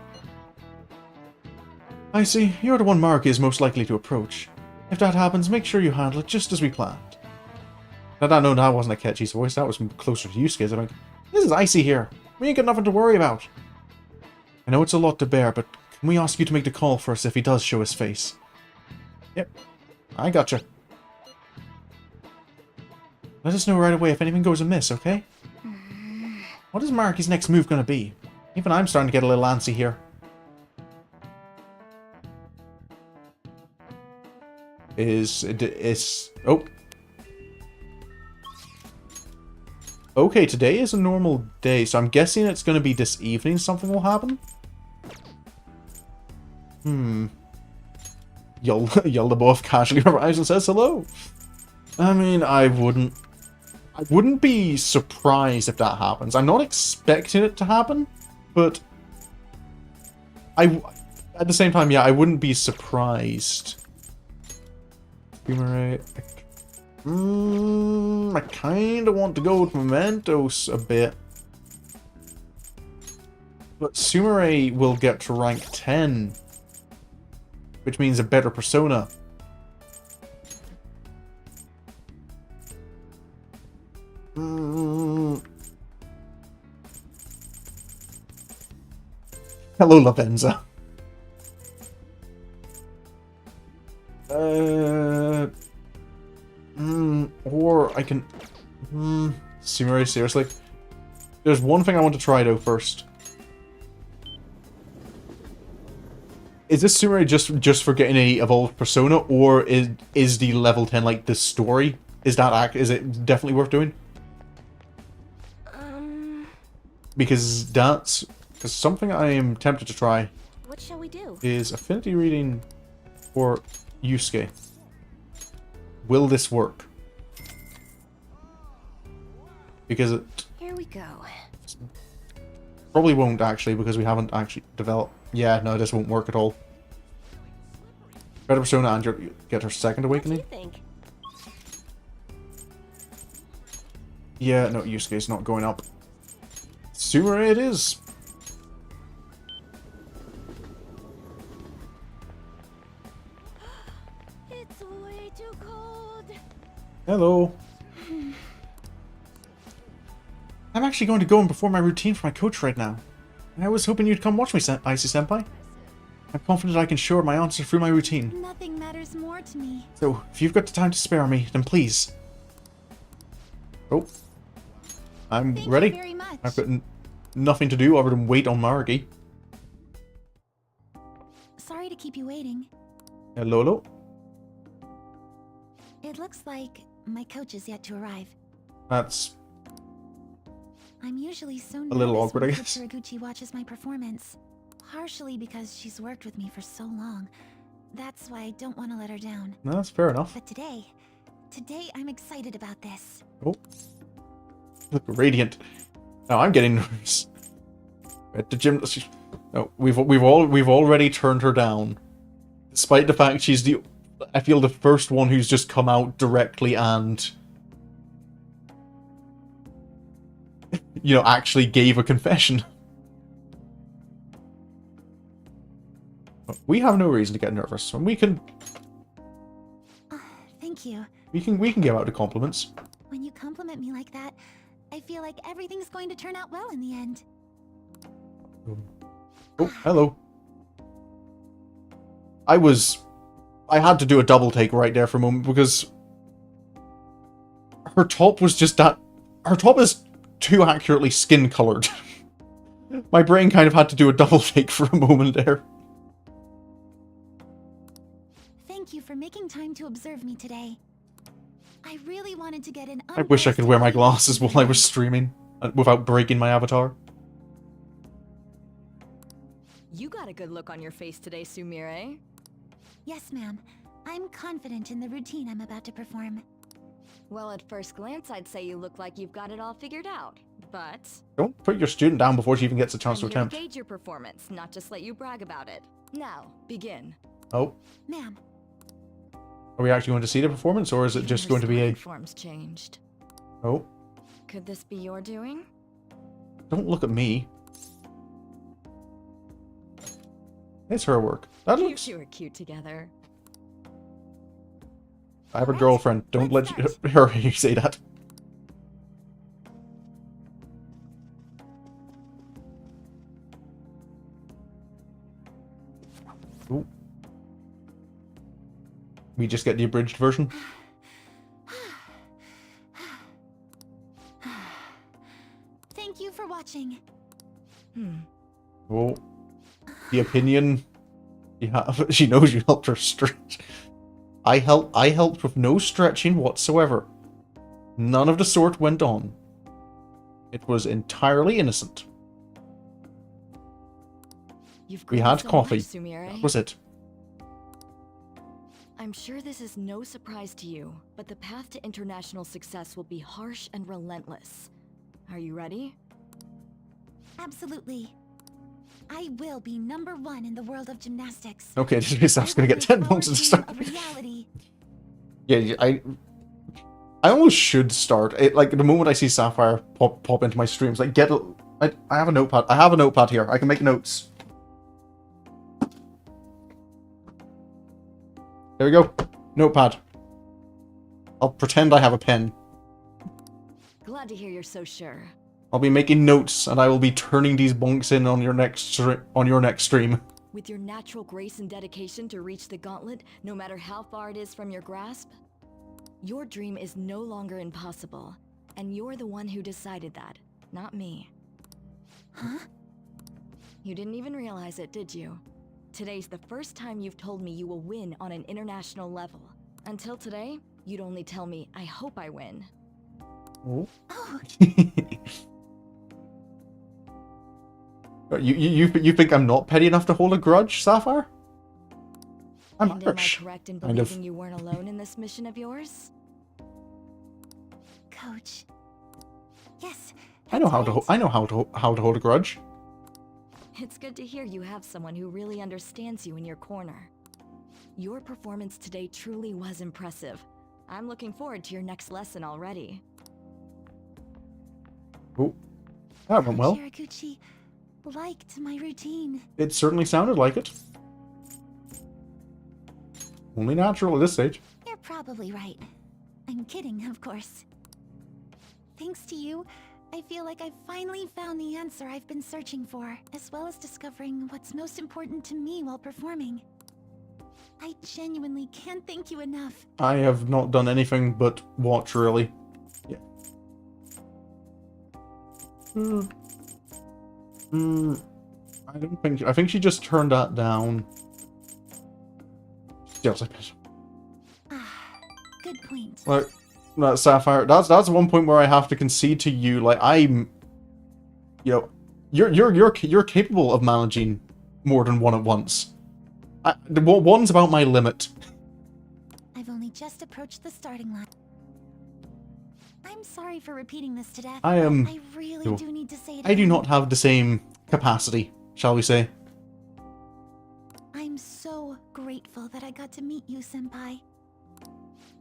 [SPEAKER 1] I see. You're the one Maruki is most likely to approach. If that happens, make sure you handle it just as we planned. No, that wasn't a Ketchi's voice. That was closer to Yusuke's, I think. This is Icy here. We ain't got nothing to worry about. I know it's a lot to bear, but can we ask you to make the call for us if he does show his face? Yep. I gotcha. Let us know right away if anything goes amiss, okay? What is Maruki's next move gonna be? Even I'm starting to get a little antsy here. Oh. Okay, today is a normal day, so I'm guessing it's going to be this evening something will happen? Yelda both casually arrives and says hello. I mean, I wouldn't be surprised if that happens. I'm not expecting it to happen, but at the same time, yeah, I wouldn't be surprised. I kind of want to go with Mementos a bit. But Sumire will get to rank 10. Which means a better persona. Hello, Lavenza. Or I can... Sumire, seriously? There's one thing I want to try, though, first. Is this Sumire just for getting a evolved persona, or is the level 10, like, the story? Is it definitely worth doing? Because that's... Because something I am tempted to try...
[SPEAKER 2] What shall we do? ...is
[SPEAKER 1] affinity reading for Yusuke. Will this work? Because it...
[SPEAKER 2] Here we go.
[SPEAKER 1] Probably won't, actually, because we haven't actually developed... Yeah, no, this won't work at all. Better persona and get her second awakening?
[SPEAKER 2] What do you think?
[SPEAKER 1] Yeah, no, Yusuke's not going up. Sumire it is!
[SPEAKER 2] It's way too cold.
[SPEAKER 1] Hello. I'm actually going to go and perform my routine for my coach right now. I was hoping you'd come watch me, Icy-senpai. I'm confident I can show my answer through my routine.
[SPEAKER 4] Nothing matters more to me.
[SPEAKER 1] So, if you've got the time to spare me, then please. Oh. I'm ready.
[SPEAKER 4] Thank you very much.
[SPEAKER 1] I've got nothing to do other than wait on Maruki.
[SPEAKER 4] Sorry to keep you waiting.
[SPEAKER 1] Hello.
[SPEAKER 4] It looks like my coach is yet to arrive.
[SPEAKER 1] That's
[SPEAKER 4] I'm usually so
[SPEAKER 1] a little
[SPEAKER 4] nervous
[SPEAKER 1] awkward, I
[SPEAKER 4] when
[SPEAKER 1] guess.
[SPEAKER 4] Coach Hiraguchi watches my performance. Partially because she's worked with me for so long. That's why I don't want to let her down.
[SPEAKER 1] No, that's fair enough.
[SPEAKER 4] But today I'm excited about this.
[SPEAKER 1] Oh. Look radiant. Now I'm getting nervous. At the gym. No, we've already turned her down. Despite the fact she's I feel the first one who's just come out directly and actually gave a confession. We have no reason to get nervous, and we can
[SPEAKER 4] Thank you.
[SPEAKER 1] we can give out the compliments.
[SPEAKER 4] When you compliment me like that, I feel like everything's going to turn out well in the end.
[SPEAKER 1] Oh, hello. I had to do a double take right there for a moment because her top was just that. Her top is too accurately skin colored. My brain kind of had to do a double take for a moment there.
[SPEAKER 4] Thank you for making time to observe me today. I really wanted to get an
[SPEAKER 1] I wish I could wear my
[SPEAKER 4] unbiased
[SPEAKER 1] glasses while I was
[SPEAKER 4] evaluation.
[SPEAKER 1] streaming without breaking my avatar.
[SPEAKER 2] You got a good look on your face today, Sumire.
[SPEAKER 4] Yes, ma'am. I'm confident in the routine I'm about to perform.
[SPEAKER 2] Well, at first glance, I'd say you look like you've got it all figured out. But
[SPEAKER 1] Don't put your student down before she even gets a
[SPEAKER 2] I'm
[SPEAKER 1] chance to
[SPEAKER 2] here to
[SPEAKER 1] attempt.
[SPEAKER 2] gauge your performance, not just let you brag about it. Now, begin.
[SPEAKER 1] Oh,
[SPEAKER 4] Ma'am,
[SPEAKER 1] are we actually going to see the performance, or is it
[SPEAKER 2] Even
[SPEAKER 1] just
[SPEAKER 2] her
[SPEAKER 1] going to be a...
[SPEAKER 2] sparring form's changed.
[SPEAKER 1] Oh,
[SPEAKER 2] Could this be your doing?
[SPEAKER 1] don't look at me. It's her work. That
[SPEAKER 2] You
[SPEAKER 1] looks...
[SPEAKER 2] two are cute together.
[SPEAKER 1] I have a
[SPEAKER 4] Alright,
[SPEAKER 1] girlfriend. Don't
[SPEAKER 4] let's
[SPEAKER 1] let her hear you say that. Ooh. We just get the abridged version.
[SPEAKER 4] thank you for watching.
[SPEAKER 1] Oh, the opinion. Yeah, she knows you helped her stretch. I helped with no stretching whatsoever. None of the sort went on. It was entirely innocent.
[SPEAKER 2] You've
[SPEAKER 1] We
[SPEAKER 2] grown
[SPEAKER 1] had
[SPEAKER 2] so
[SPEAKER 1] coffee.
[SPEAKER 2] much, Sumire.
[SPEAKER 1] That was it.
[SPEAKER 2] I'm sure this is no surprise to you, but the path to international success will be harsh and relentless. Are you ready?
[SPEAKER 4] Absolutely. I will be #1 in the world of gymnastics.
[SPEAKER 1] Okay, this means I was going to get 10 points at the start.
[SPEAKER 4] A reality.
[SPEAKER 1] Yeah, I almost should start. Like, the moment I see Sapphire pop into my streams, like, I have a notepad. I have a notepad here. I can make notes. There we go. Notepad. I'll pretend I have a pen.
[SPEAKER 2] Glad to hear you're so sure.
[SPEAKER 1] I'll be making notes, and I will be turning these bonks in on your next stream.
[SPEAKER 2] With your natural grace and dedication to reach the gauntlet, no matter how far it is from your grasp, your dream is no longer impossible. And you're the one who decided that, not me.
[SPEAKER 4] Huh?
[SPEAKER 2] You didn't even realize it, did you? Today's the first time you've told me you will win on an international level. Until today, you'd only tell me, I hope I win.
[SPEAKER 1] Oh.
[SPEAKER 4] Oh,
[SPEAKER 1] You think I'm not petty enough to hold a grudge, Sapphire? I'm
[SPEAKER 2] And am I
[SPEAKER 1] Irish.
[SPEAKER 2] correct in
[SPEAKER 1] Kind of.
[SPEAKER 2] believing you weren't alone in this mission of yours?
[SPEAKER 4] Coach. Yes.
[SPEAKER 1] I know
[SPEAKER 4] that's
[SPEAKER 1] how
[SPEAKER 4] right.
[SPEAKER 1] to hold a grudge.
[SPEAKER 2] It's good to hear you have someone who really understands you in your corner. Your performance today truly was impressive. I'm looking forward to your next lesson already.
[SPEAKER 1] Oh, that went well.
[SPEAKER 4] Coach Hiraguchi liked my routine.
[SPEAKER 1] It certainly sounded like it. Only natural at this stage.
[SPEAKER 4] You're probably right. I'm kidding, of course. Thanks to you, I feel like I've finally found the answer I've been searching for, as well as discovering what's most important to me while performing. I genuinely can't thank you enough.
[SPEAKER 1] I have not done anything but watch, really. Yeah. I think she just turned that down. Yes, I bet.
[SPEAKER 4] Ah, good point.
[SPEAKER 1] Like, that Sapphire, that's one point where I have to concede to you. Like, I'm, you know, you're capable of managing more than one at once. One's about my limit.
[SPEAKER 4] I've only just approached the starting line. I'm sorry for repeating this to death.
[SPEAKER 1] I am.
[SPEAKER 4] I really do need to say it
[SPEAKER 1] I do
[SPEAKER 4] again.
[SPEAKER 1] not have the same capacity, shall we say?
[SPEAKER 4] I'm so grateful that I got to meet you, Senpai.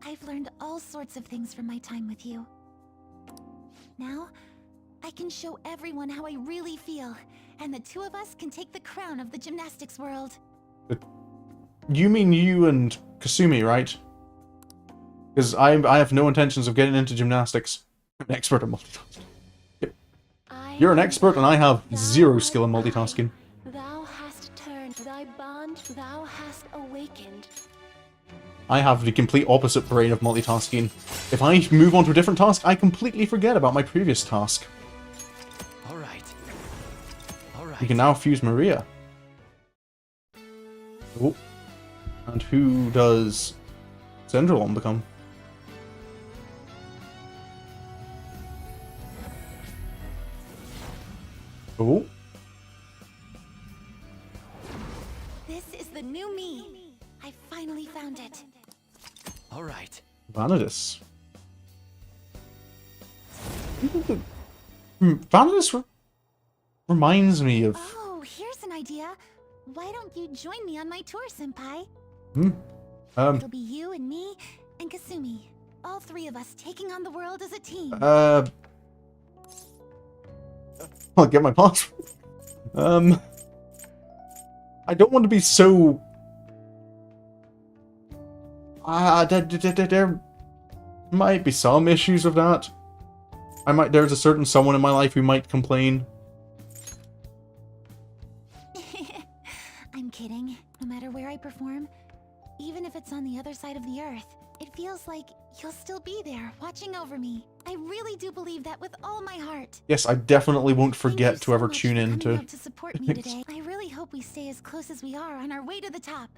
[SPEAKER 4] I've learned all sorts of things from my time with you. Now, I can show everyone how I really feel, and the two of us can take the crown of the gymnastics world.
[SPEAKER 1] You mean you and Kasumi, right? Because I have no intentions of getting into gymnastics. I'm an expert at multitasking. You're an expert and I have zero skill in multitasking.
[SPEAKER 6] Thou hast turned thy bond, thou hast awakened.
[SPEAKER 1] I have the complete opposite brain of multitasking. If I move on to a different task, I completely forget about my previous task.
[SPEAKER 3] Alright. Alright.
[SPEAKER 1] We can now fuse Maria. Oh. And who does Zendrolon become? Oh.
[SPEAKER 4] This is the new me. I finally found it.
[SPEAKER 3] Alright.
[SPEAKER 1] Vanadis. Vanadis reminds me of...
[SPEAKER 4] Oh, here's an idea. Why don't you join me on my tour, Senpai? It'll be you and me and Kasumi. All three of us taking on the world as a team.
[SPEAKER 1] I'll get my password. I don't want to be so... there might be some issues with that. There's a certain someone in my life who might complain.
[SPEAKER 4] I'm kidding. No matter where I perform, even if it's on the other side of the earth, it feels like you'll still be there, watching over me. I really do believe that with all my heart.
[SPEAKER 1] Yes, I definitely won't
[SPEAKER 4] Thank
[SPEAKER 1] forget
[SPEAKER 4] you
[SPEAKER 1] to
[SPEAKER 4] so
[SPEAKER 1] ever
[SPEAKER 4] much
[SPEAKER 1] tune
[SPEAKER 4] for
[SPEAKER 1] in
[SPEAKER 4] coming
[SPEAKER 1] to...
[SPEAKER 4] out to support me today. I really hope we stay as close as we are on our way to the top.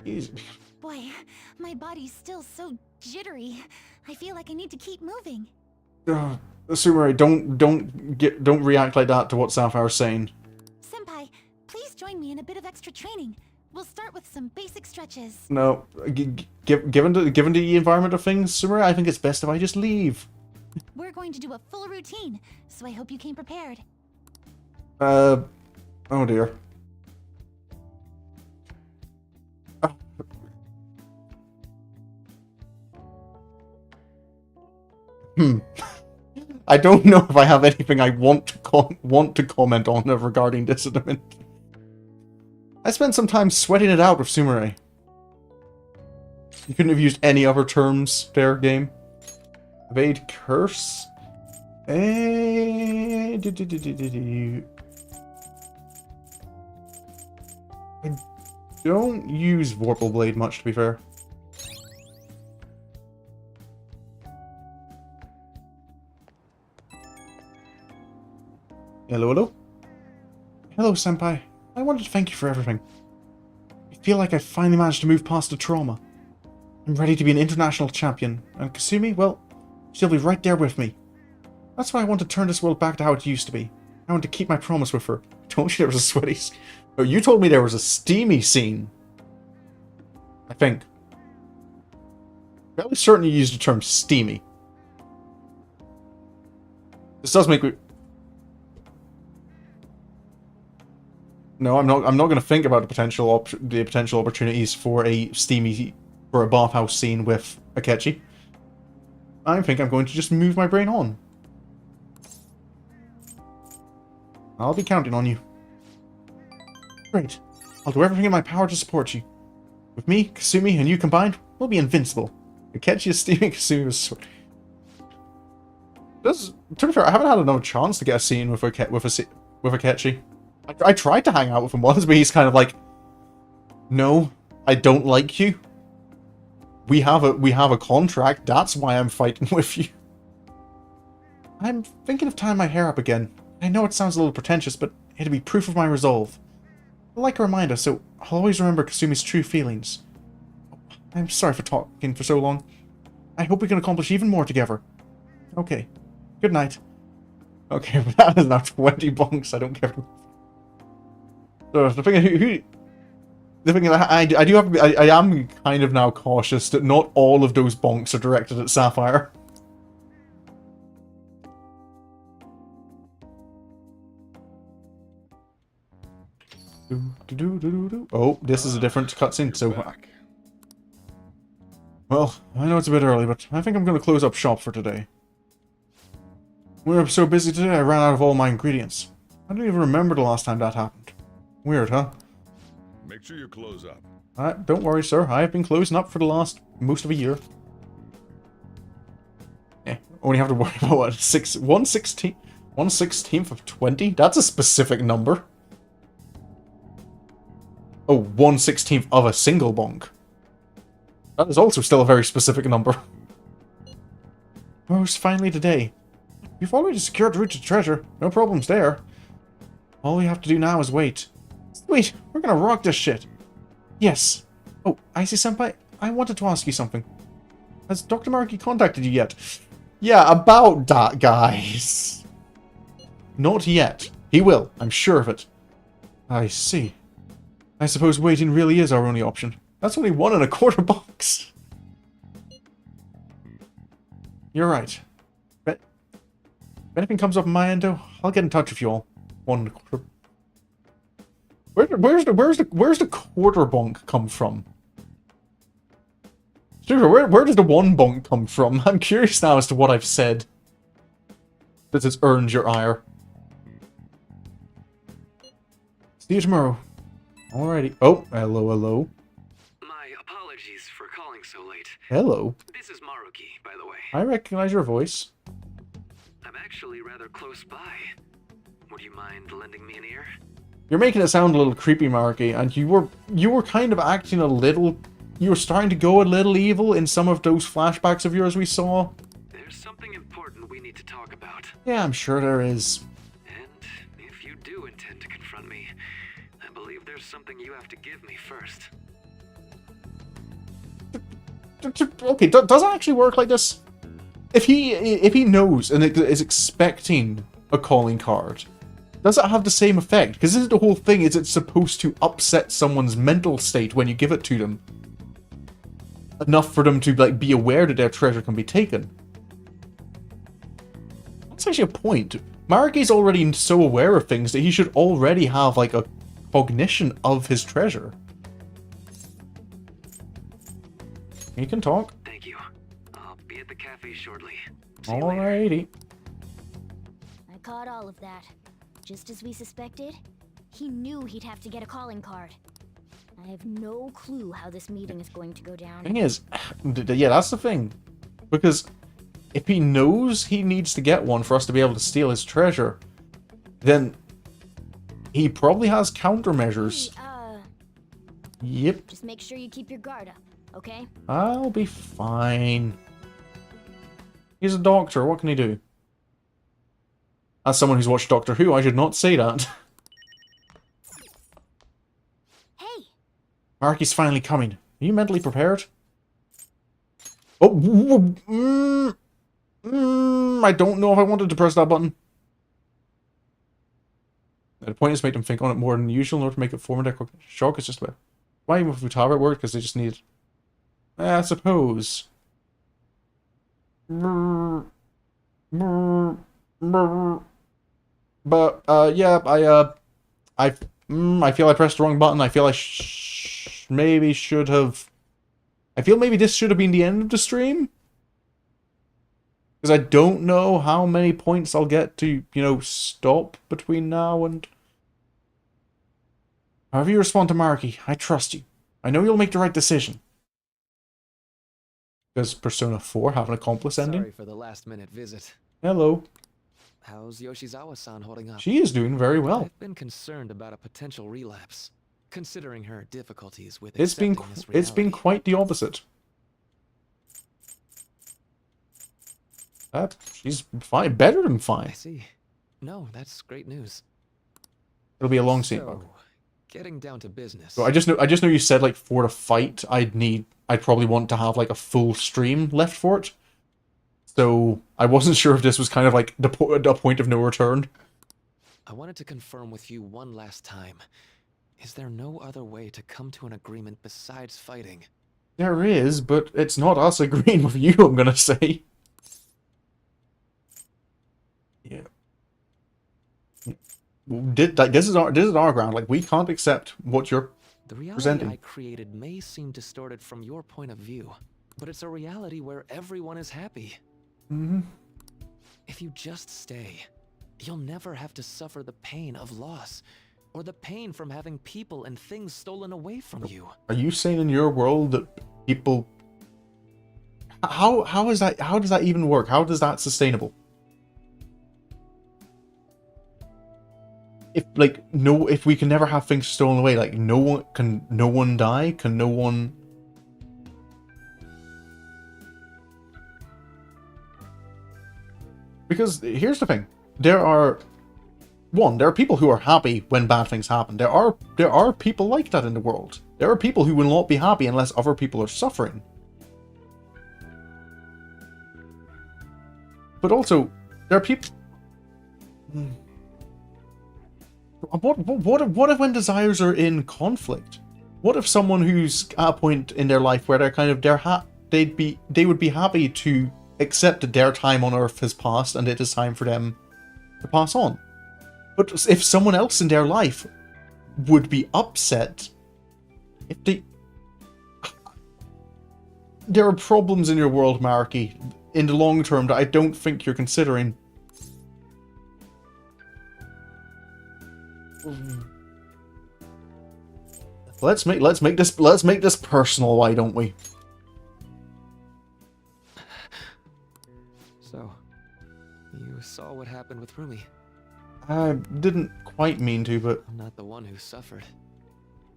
[SPEAKER 1] Easy.
[SPEAKER 4] Boy, my body's still so jittery. I feel like I need to keep moving.
[SPEAKER 1] Sumire, don't react like that to what Sapphire's saying.
[SPEAKER 4] Senpai, please join me in a bit of extra training. We'll start with some basic stretches.
[SPEAKER 1] No, given the environment of things, Sumire, I think it's best if I just leave.
[SPEAKER 4] We're going to do a full routine, so I hope you came prepared.
[SPEAKER 1] Oh dear. I don't know if I have anything I want to comment on regarding this at the minute. I spent some time sweating it out with Sumire. You couldn't have used any other terms there, game. Evade curse. I don't use Vorpal Blade much, to be fair. Hello, hello? Hello, Senpai. I wanted to thank you for everything. I feel like I finally managed to move past the trauma. I'm ready to be an international champion, and Kasumi, well, she'll be right there with me. That's why I want to turn this world back to how it used to be. I want to keep my promise with her. Told you there was a sweaty... Oh, you told me there was a steamy scene. I think. Fairly certain you used the term steamy. This does make me... No, I'm not going to think about the potential opportunities for a bathhouse scene with Akechi. I think I'm going to just move my brain on. I'll be counting on you. Great. I'll do everything in my power to support you. With me, Kasumi, and you combined, we'll be invincible. Akechi is steaming, Kasumi was sweating. To be fair, I haven't had another chance to get a scene with Akechi. I tried to hang out with him once, but he's kind of like, no, I don't like you. We have a contract. That's why I'm fighting with you. I'm thinking of tying my hair up again. I know it sounds a little pretentious, but it'll be proof of my resolve. I'd like a reminder, so I'll always remember Kasumi's true feelings. I'm sorry for talking for so long. I hope we can accomplish even more together. Okay. Good night. Okay, but that is now 20 bonks. I don't care. So the thing is, the thing is, I do have to be, I am kind of now cautious that not all of those bonks are directed at Sapphire. Oh, this is a different cutscene, so...
[SPEAKER 5] Back.
[SPEAKER 1] Well, I know it's a bit early, but I think I'm going to close up shop for today. We were so busy today I ran out of all my ingredients. I don't even remember the last time that happened. Weird, huh?
[SPEAKER 5] Make sure you close up.
[SPEAKER 1] Don't worry, sir. I have been closing up for the last most of a year. Only have to worry about what, 1/16th of 20? That's a specific number. Oh, 1/16th of a single bonk. That is also still a very specific number. Oh, it's finally today. You've already secured the route to treasure. No problems there. All we have to do now is wait. Sweet, we're gonna rock this shit. Yes. Oh, Icy-senpai, I wanted to ask you something. Has Dr. Maruki contacted you yet? Yeah, about that, guys. Not yet. He will, I'm sure of it. I see. I suppose waiting really is our only option. That's only 1.25 bucks. You're right. But if anything comes up in my end, though, I'll get in touch with you all. 1.25. Where's the quarter bonk come from? Seriously, where does the 1 bonk come from? I'm curious now as to what I've said that has earned your ire. See you tomorrow. Alrighty. Oh, hello, hello.
[SPEAKER 7] My apologies for calling so late.
[SPEAKER 1] Hello.
[SPEAKER 7] This is Maruki, by the way.
[SPEAKER 1] I recognize your voice.
[SPEAKER 7] I'm actually rather close by. Would you mind lending me an ear?
[SPEAKER 1] You're making it sound a little creepy, Maruki, and you were kind of acting a little... You were starting to go a little evil in some of those flashbacks of yours we saw.
[SPEAKER 7] There's something important we need to talk about.
[SPEAKER 1] Yeah, I'm sure there is.
[SPEAKER 7] And if you do intend to confront me, I believe there's something you have to give me first.
[SPEAKER 1] Okay, does it actually work like this? If he knows and is expecting a calling card, does it have the same effect? Because this is the whole thing, is it's supposed to upset someone's mental state when you give it to them. Enough for them to like be aware that their treasure can be taken. That's actually a point. Maruki's already so aware of things that he should already have like a cognition of his treasure. You can talk.
[SPEAKER 7] Thank you. I'll be at the cafe shortly. See you later.
[SPEAKER 1] Alrighty.
[SPEAKER 8] I caught all of that. Just as we suspected, he knew he'd have to get a calling card. I have no clue how this meeting is going to go down.
[SPEAKER 1] Thing is, yeah, that's the thing. Because if he knows he needs to get one for us to be able to steal his treasure, then he probably has countermeasures.
[SPEAKER 8] Hey,
[SPEAKER 1] Yep.
[SPEAKER 8] just make sure you keep your guard up, okay?
[SPEAKER 1] I'll be fine. He's a doctor, what can he do? As someone who's watched Doctor Who, I should not say that.
[SPEAKER 8] Hey!
[SPEAKER 1] Maruki's finally coming. Are you mentally prepared? Oh, I don't know if I wanted to press that button. The point is to make them think on it more than usual in order to make it form their shock. It's just about why even with Futaba it worked, because they just need, I suppose. But yeah, I feel I pressed the wrong button. I feel I maybe should have. I feel maybe this should have been the end of the stream. Because I don't know how many points I'll get to, you know, stop between now and... However you respond to Maruki, I trust you. I know you'll make the right decision. Does Persona 4 have an accomplice ending?
[SPEAKER 3] Sorry for the last-minute visit.
[SPEAKER 1] Hello.
[SPEAKER 3] How's Yoshizawa-san holding up?
[SPEAKER 1] She is doing very well.
[SPEAKER 3] I've been concerned about a potential relapse, considering her difficulties with
[SPEAKER 1] It's been
[SPEAKER 3] accepting this reality.
[SPEAKER 1] quite the opposite. She's fine, better than
[SPEAKER 3] I
[SPEAKER 1] fine.
[SPEAKER 3] see. No, that's great news.
[SPEAKER 1] It'll be a long scene.
[SPEAKER 3] So, getting down to business.
[SPEAKER 1] So I just know you said like for the fight I'd I'd probably want to have like a full stream left for it. So I wasn't sure if this was kind of like a point of no return.
[SPEAKER 3] I wanted to confirm with you one last time. Is there no other way to come to an agreement besides fighting?
[SPEAKER 1] There is, but it's not us agreeing with you, I'm gonna say. Yeah. This is our ground. Like, we can't accept what you're
[SPEAKER 3] The reality
[SPEAKER 1] presenting.
[SPEAKER 3] I created may seem distorted from your point of view, but it's a reality where everyone is happy.
[SPEAKER 1] Mm-hmm.
[SPEAKER 3] If you just stay, you'll never have to suffer the pain of loss, or the pain from having people and things stolen away from you.
[SPEAKER 1] Are you saying in your world that people... How is that? How does that even work? How is that sustainable? If if we can never have things stolen away, like no one die? Can no one? Because here's the thing: there are people who are happy when bad things happen. There are people like that in the world. There are people who will not be happy unless other people are suffering. But also, there are people. What if when desires are in conflict? What if someone who's at a point in their life where they're kind of they would be happy to accept that their time on Earth has passed and it is time for them to pass on. But if someone else in their life would be upset if they... There are problems in your world, Maruki, in the long term that I don't think you're considering. Let's make this personal, why don't we?
[SPEAKER 3] So, you saw what happened with Rumi.
[SPEAKER 1] I didn't quite mean to, but
[SPEAKER 3] I'm not the one who suffered.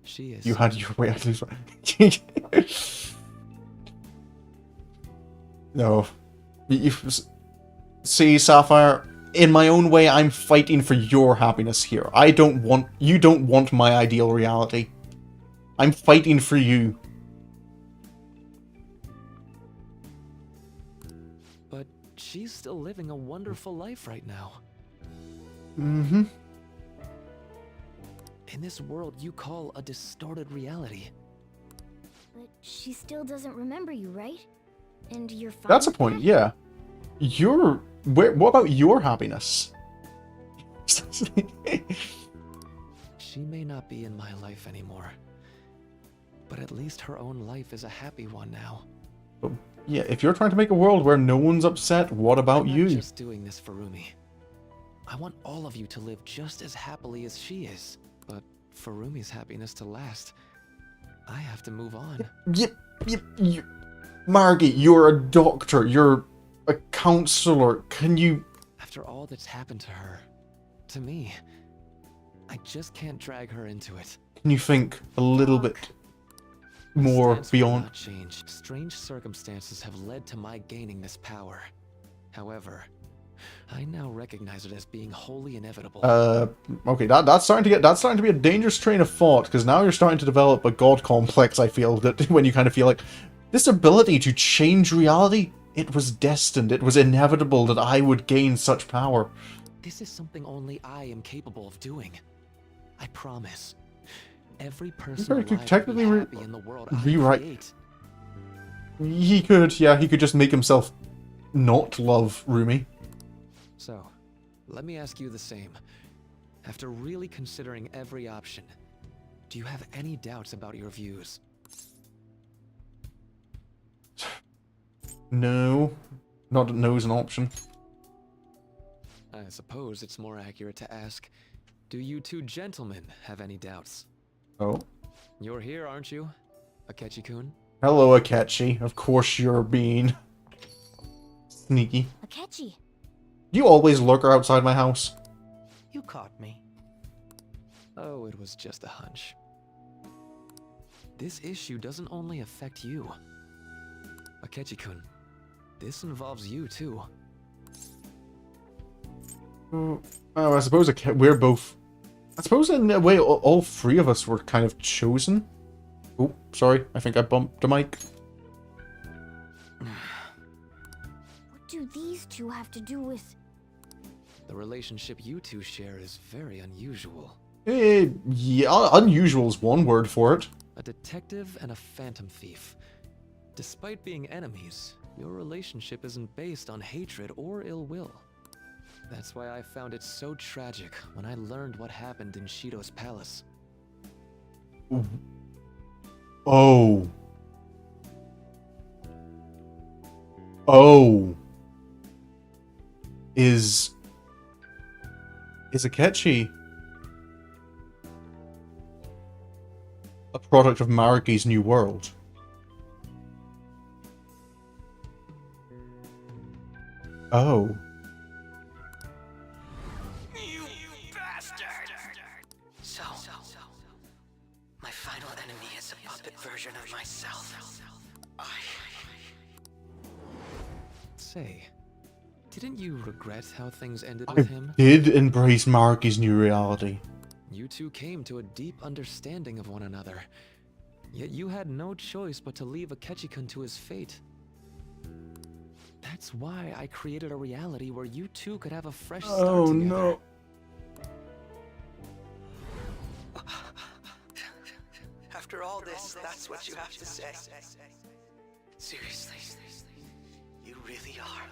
[SPEAKER 3] She is.
[SPEAKER 1] you had your way at least. No. See, Sapphire, in my own way, I'm fighting for your happiness here. You don't want my ideal reality. I'm fighting for you.
[SPEAKER 3] But she's still living a wonderful life right now.
[SPEAKER 1] Mm-hmm.
[SPEAKER 3] In this world you call a distorted reality.
[SPEAKER 8] But she still doesn't remember you, right? And you're fine.
[SPEAKER 1] That's a
[SPEAKER 8] with
[SPEAKER 1] point,
[SPEAKER 8] that?
[SPEAKER 1] yeah. What about your happiness?
[SPEAKER 3] She may not be in my life anymore, but at least her own life is a happy one now.
[SPEAKER 1] Yeah, if you're trying to make a world where no one's upset, what about
[SPEAKER 3] I'm
[SPEAKER 1] you?
[SPEAKER 3] not just doing this for Rumi. I want all of you to live just as happily as she is. But for Rumi's happiness to last, I have to move on.
[SPEAKER 1] Margie, you're a doctor. You're a counselor. Can you...
[SPEAKER 3] After all that's happened to her, to me, I just can't drag her into it.
[SPEAKER 1] Can you think a little bit more
[SPEAKER 3] Stance will
[SPEAKER 1] beyond...
[SPEAKER 3] not change. Strange circumstances have led to my gaining this power. However, I now recognize it as being wholly inevitable.
[SPEAKER 1] Okay, that's starting to be a dangerous train of thought, because now you're starting to develop a god complex, I feel, that when you kind of feel like this ability to change reality, it was destined, it was inevitable that I would gain such power.
[SPEAKER 3] This is something only I am capable of doing. I promise. Every person
[SPEAKER 1] He
[SPEAKER 3] alive
[SPEAKER 1] could
[SPEAKER 3] will be
[SPEAKER 1] technically
[SPEAKER 3] happy in the world I
[SPEAKER 1] rewrite-
[SPEAKER 3] create.
[SPEAKER 1] He could just make himself not love Rumi.
[SPEAKER 3] So, let me ask you the same. After really considering every option, do you have any doubts about your views?
[SPEAKER 1] No. Not that no is an option.
[SPEAKER 3] I suppose it's more accurate to ask, do you two gentlemen have any doubts?
[SPEAKER 1] Oh.
[SPEAKER 3] You're here, aren't you, Akechi-kun?
[SPEAKER 1] Hello, Akechi. Of course you're being sneaky.
[SPEAKER 8] Akechi.
[SPEAKER 1] You always lurker outside my house.
[SPEAKER 3] You caught me. Oh, it was just a hunch. This issue doesn't only affect you. Akechi-kun, this involves you too.
[SPEAKER 1] Oh, I suppose we're both... I suppose in a way all three of us were kind of chosen. Oh, sorry. I think I bumped the mic.
[SPEAKER 8] What do these two have to do with...
[SPEAKER 3] The relationship you two share is very unusual.
[SPEAKER 1] Yeah, unusual is one word for it.
[SPEAKER 3] A detective and a phantom thief. Despite being enemies, your relationship isn't based on hatred or ill will. That's why I found it so tragic when I learned what happened in Shido's palace.
[SPEAKER 1] Oh. Oh. Is Akechi a product of Maruki's new world? Oh.
[SPEAKER 9] You bastard! So, my final enemy is a puppet version of myself.
[SPEAKER 3] Say, didn't you regret how things ended
[SPEAKER 1] I
[SPEAKER 3] with him?
[SPEAKER 1] did embrace Maruki's new reality.
[SPEAKER 3] You two came to a deep understanding of one another. Yet you had no choice but to leave Akechi-kun to his fate. That's why I created a reality where you two could have a fresh start
[SPEAKER 1] Oh
[SPEAKER 3] together.
[SPEAKER 1] no.
[SPEAKER 9] After all this, that's what you have to say. Seriously, you really are.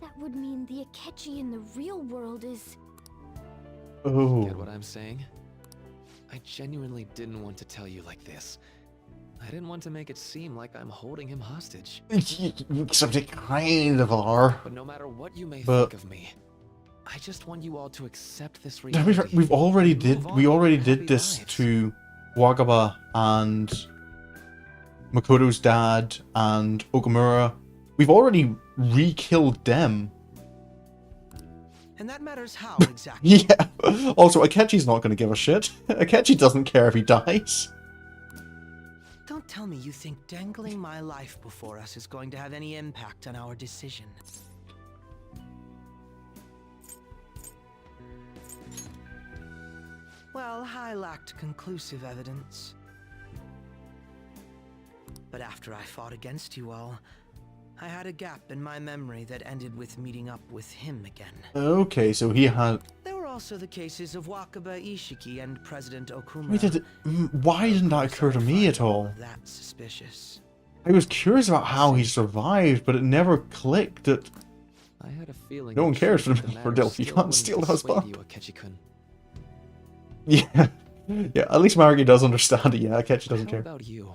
[SPEAKER 8] That would mean the Akechi in the real world is...
[SPEAKER 1] Oh.
[SPEAKER 3] Get what I'm saying? I genuinely didn't want to tell you like this. I didn't want to make it seem like I'm holding him hostage.
[SPEAKER 1] Except it kind of are.
[SPEAKER 3] But no matter what you may
[SPEAKER 1] But-
[SPEAKER 3] think of me, I just want you all to accept this
[SPEAKER 1] To be fair,
[SPEAKER 3] reality.
[SPEAKER 1] we already
[SPEAKER 3] and move on
[SPEAKER 1] already
[SPEAKER 3] with
[SPEAKER 1] did
[SPEAKER 3] happy
[SPEAKER 1] this
[SPEAKER 3] lives.
[SPEAKER 1] to Wagaba and Makoto's dad and Okamura. We've already re-killed them.
[SPEAKER 9] And that matters how exactly?
[SPEAKER 1] Yeah. Also, Akechi's not going to give a shit. Akechi doesn't care if he dies.
[SPEAKER 9] Don't tell me you think dangling my life before us is going to have any impact on our decision. Well, I lacked conclusive evidence. But after I fought against you all, I had a gap in my memory that ended with meeting up with him again.
[SPEAKER 1] Okay, so he had...
[SPEAKER 9] There were also the cases of Wakaba Ishiki and President Okumura.
[SPEAKER 1] Why didn't that occur to me at all?
[SPEAKER 9] That's suspicious.
[SPEAKER 1] I was curious about how he survived, but it never clicked that...
[SPEAKER 3] I had a feeling
[SPEAKER 1] No one
[SPEAKER 3] the
[SPEAKER 1] cares
[SPEAKER 3] truth
[SPEAKER 1] for
[SPEAKER 3] of
[SPEAKER 1] the
[SPEAKER 3] matter
[SPEAKER 1] Dilf. You
[SPEAKER 3] still
[SPEAKER 1] can't
[SPEAKER 3] wouldn't
[SPEAKER 1] steal the
[SPEAKER 3] dissuade
[SPEAKER 1] husband.
[SPEAKER 3] you, Akechi-kun.
[SPEAKER 1] Yeah. Yeah, at least Maruki does understand it. Yeah, Akechi doesn't
[SPEAKER 3] How
[SPEAKER 1] care.
[SPEAKER 3] about you?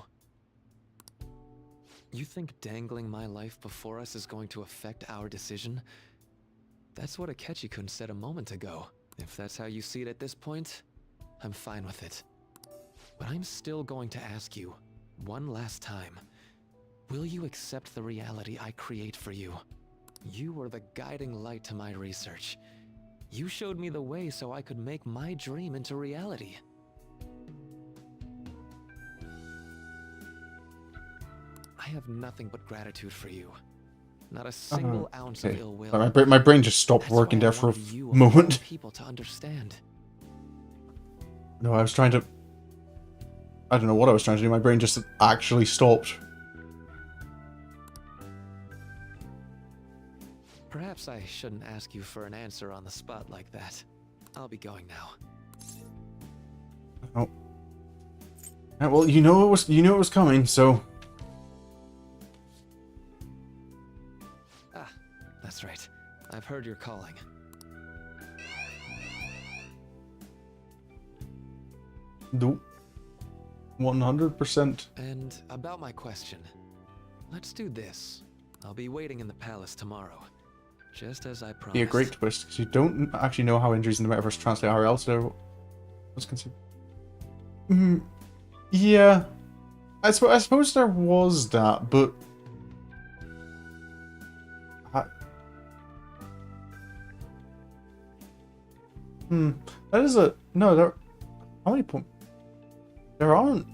[SPEAKER 3] You think dangling my life before us is going to affect our decision? That's what Akechi-kun said a moment ago. If that's how you see it at this point, I'm fine with it. But I'm still going to ask you, one last time. Will you accept the reality I create for you? You were the guiding light to my research. You showed me the way so I could make my dream into reality. I have nothing but gratitude for you. Not a single ounce of
[SPEAKER 1] Okay.
[SPEAKER 3] ill will.
[SPEAKER 1] Sorry, my brain just stopped
[SPEAKER 3] That's
[SPEAKER 1] working
[SPEAKER 3] why I
[SPEAKER 1] there for a
[SPEAKER 3] wanted you of all
[SPEAKER 1] moment.
[SPEAKER 3] people to understand.
[SPEAKER 1] No, I was trying to... I don't know what I was trying to do. My brain just actually stopped.
[SPEAKER 3] Perhaps I shouldn't ask you for an answer on the spot like that. I'll be going now.
[SPEAKER 1] Oh. Yeah, well, you know it was coming, so...
[SPEAKER 3] Ah, that's right. I've heard you're calling.
[SPEAKER 1] Nope. 100%.
[SPEAKER 3] And about my question. Let's do this. I'll be waiting in the palace tomorrow. Just as I promised.
[SPEAKER 1] Be a great twist, because you don't actually know how injuries in the metaverse translate IRL, so... Let's consider... Yeah. I suppose there was that, but... That is a... No, there... How many points... There aren't...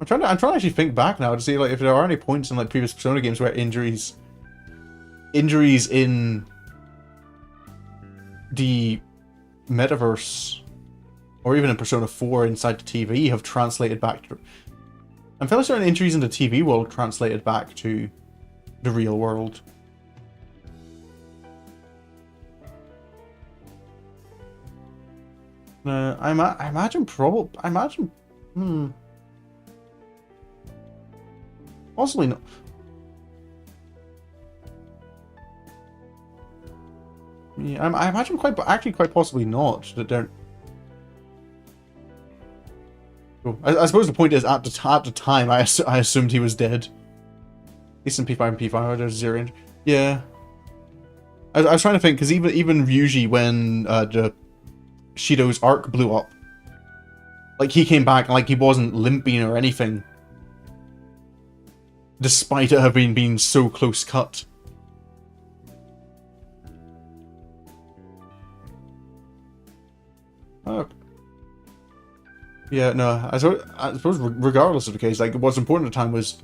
[SPEAKER 1] I'm trying to actually think back now to see like if there are any points in like previous Persona games where injuries in the metaverse or even in Persona 4 inside the TV have translated back to... I'm fairly certain injuries in the TV world translated back to the real world. I imagine possibly not. Yeah, I imagine quite possibly not. That they're. Cool. I suppose the point is, at the time, I assumed he was dead. At least in P5 and P5, there's 0 injury. Yeah. I was trying to think, because even Ryuji, when the Shido's arc blew up, like, he came back and, like, he wasn't limping or anything. Despite it having been so close cut. Yeah, no, I suppose regardless of the case, like, what's important at the time was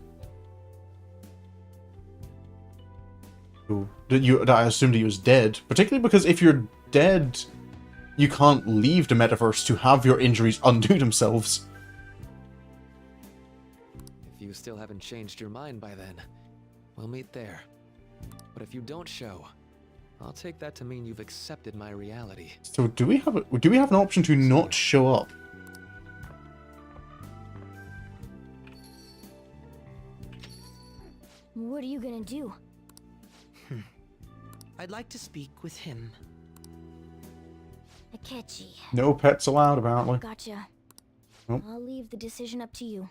[SPEAKER 1] that I assumed he was dead. Particularly because if you're dead, you can't leave the metaverse to have your injuries undo themselves.
[SPEAKER 3] If you still haven't changed your mind by then, we'll meet there. But if you don't show, I'll take that to mean you've accepted my reality.
[SPEAKER 1] So do we have an option to not show up?
[SPEAKER 8] What are you gonna do?
[SPEAKER 9] I'd like to speak with him.
[SPEAKER 8] Akechi.
[SPEAKER 1] No pets allowed, apparently.
[SPEAKER 8] Gotcha.
[SPEAKER 1] Nope.
[SPEAKER 8] I'll leave the decision up to you.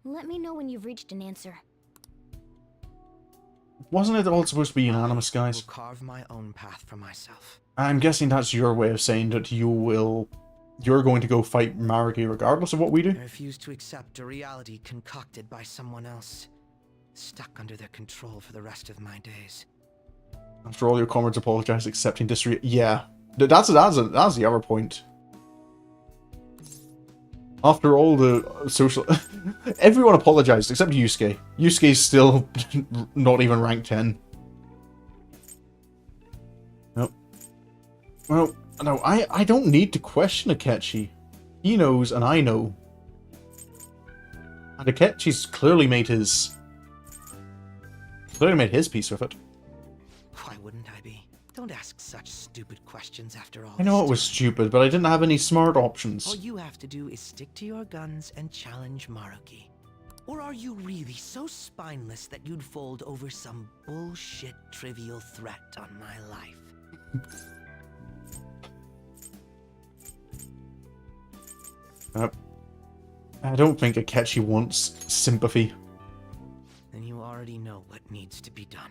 [SPEAKER 8] Let me know when you've reached an answer.
[SPEAKER 1] Wasn't it all supposed to be unanimous,
[SPEAKER 9] I
[SPEAKER 1] guys?
[SPEAKER 9] will carve my own path for myself.
[SPEAKER 1] I'm guessing that's your way of saying that you're going to go fight Maruki regardless of what we do?
[SPEAKER 9] I refuse to accept a reality concocted by someone else, stuck under their control for the rest of my days.
[SPEAKER 1] After all your comrades apologize, accepting yeah. That's the other point. After all the social... Everyone apologized except Yusuke. Yusuke's still not even rank 10. Nope. Well, no, I don't need to question Akechi. He knows and I know. And Akechi's clearly made his peace with it.
[SPEAKER 9] Why wouldn't I be? Don't ask such stupid questions after all.
[SPEAKER 1] I know it was stupid, but I didn't have any smart options.
[SPEAKER 9] All you have to do is stick to your guns and challenge Maruki. Or are you really so spineless that you'd fold over some bullshit trivial threat on my life?
[SPEAKER 1] I don't think Akechi wants sympathy.
[SPEAKER 9] Then you already know what needs to be done.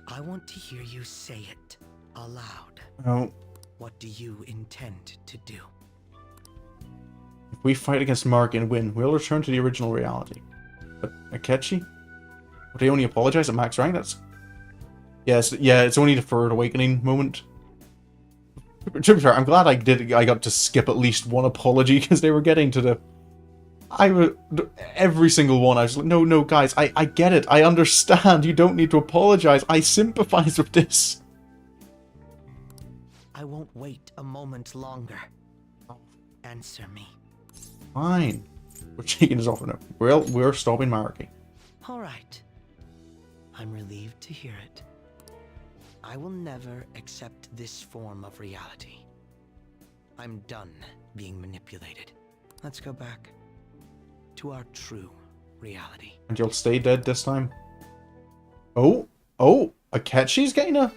[SPEAKER 9] I want to hear you say it aloud.
[SPEAKER 1] Oh.
[SPEAKER 9] What do you intend to do?
[SPEAKER 1] If we fight against Mark and win, we'll return to the original reality. But Akechi? Would he only apologize at max rank? That's... Yes, yeah, it's only the third awakening moment. To be fair, I'm glad I got to skip at least one apology, because they were getting to the... Every single one, I was like, no, guys, I get it, I understand, you don't need to apologize, I sympathize with this.
[SPEAKER 9] I won't wait a moment longer. Answer me.
[SPEAKER 1] Fine. We're taking this offer now. We're stopping Maruki.
[SPEAKER 9] Alright. I'm relieved to hear it. I will never accept this form of reality. I'm done being manipulated. Let's go back to our true reality.
[SPEAKER 1] And you'll stay dead this time? Oh, Akechi's getting a...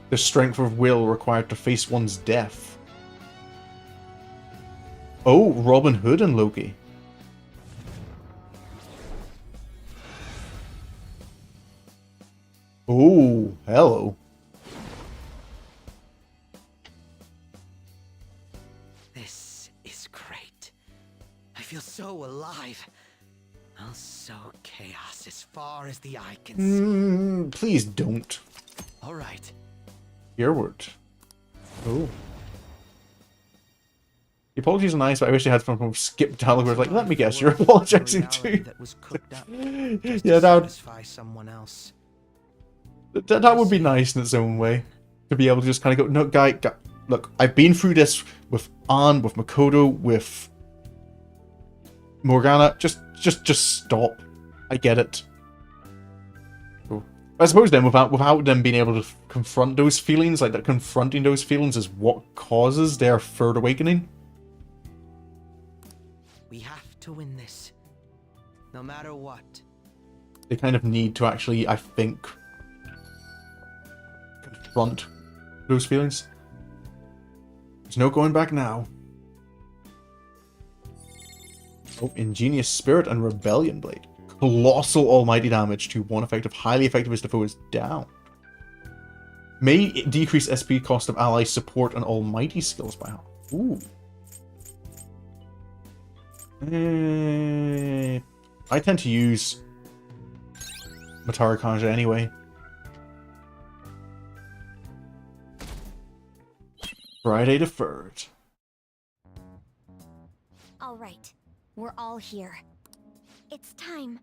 [SPEAKER 1] The strength of will required to face one's death. Oh, Robin Hood and Loki. Oh, hello.
[SPEAKER 9] This is great. I feel so alive. I'll sow chaos as far as the eye can see.
[SPEAKER 1] Please don't.
[SPEAKER 9] All right.
[SPEAKER 1] Your word. Oh. The apologies are nice, but I wish they had from Skip Gallagher. Like, let me guess, you're apologizing too.
[SPEAKER 9] That was cooked up just
[SPEAKER 1] Yeah,
[SPEAKER 9] to
[SPEAKER 1] that would...
[SPEAKER 9] satisfy someone else.
[SPEAKER 1] That would be nice in its own way. To be able to just kind of go, no, guy, look, I've been through this with Anne, with Makoto, with Morgana. Just stop. I get it. Cool. I suppose then, without them being able to confront those feelings, like that, confronting those feelings is what causes their third awakening.
[SPEAKER 9] We have to win this, no matter what.
[SPEAKER 1] They kind of need to actually, I think, confront those feelings. There's no going back now. Oh, Ingenious Spirit and Rebellion Blade. Colossal almighty damage to one effective, highly effective as the foe is down. May decrease SP cost of ally support and almighty skills by half. Ooh. I tend to use Matara Kanja anyway. Friday the 3rd.
[SPEAKER 8] All right, we're all here. It's time.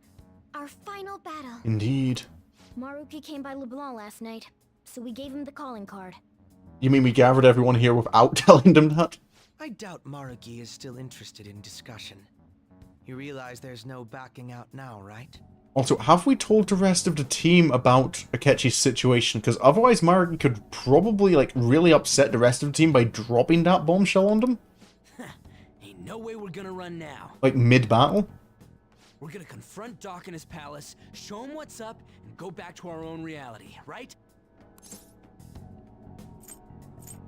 [SPEAKER 8] Our final battle.
[SPEAKER 1] Indeed.
[SPEAKER 8] Maruki came by Leblanc last night, so we gave him the calling card.
[SPEAKER 1] You mean we gathered everyone here without telling them that?
[SPEAKER 9] I doubt Maruki is still interested in discussion. You realize there's no backing out now, right?
[SPEAKER 1] Also, have we told the rest of the team about Akechi's situation? Because otherwise Maruki could probably, like, really upset the rest of the team by dropping that bombshell on them.
[SPEAKER 10] Ain't no way we're gonna run now.
[SPEAKER 1] Like, mid-battle.
[SPEAKER 10] We're gonna confront Doc in his palace, show him what's up, and go back to our own reality, right?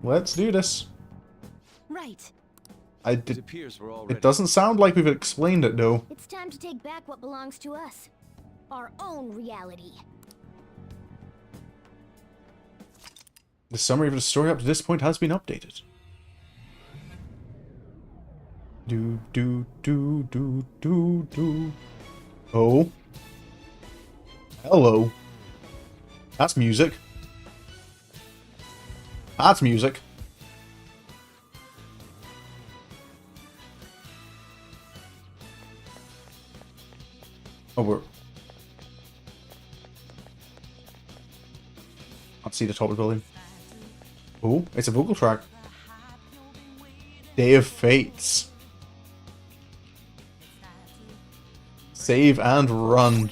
[SPEAKER 1] Let's do this.
[SPEAKER 8] Right.
[SPEAKER 3] It appears we're all ready.
[SPEAKER 1] It doesn't sound like we've explained it, though.
[SPEAKER 8] It's time to take back what belongs to us. Our own reality.
[SPEAKER 1] The summary of the story up to this point has been updated. Do. Oh. Hello. That's music. That's music. Oh, we're... Can't see the top of the building. Oh, it's a vocal track. Day of Fates. Save and run.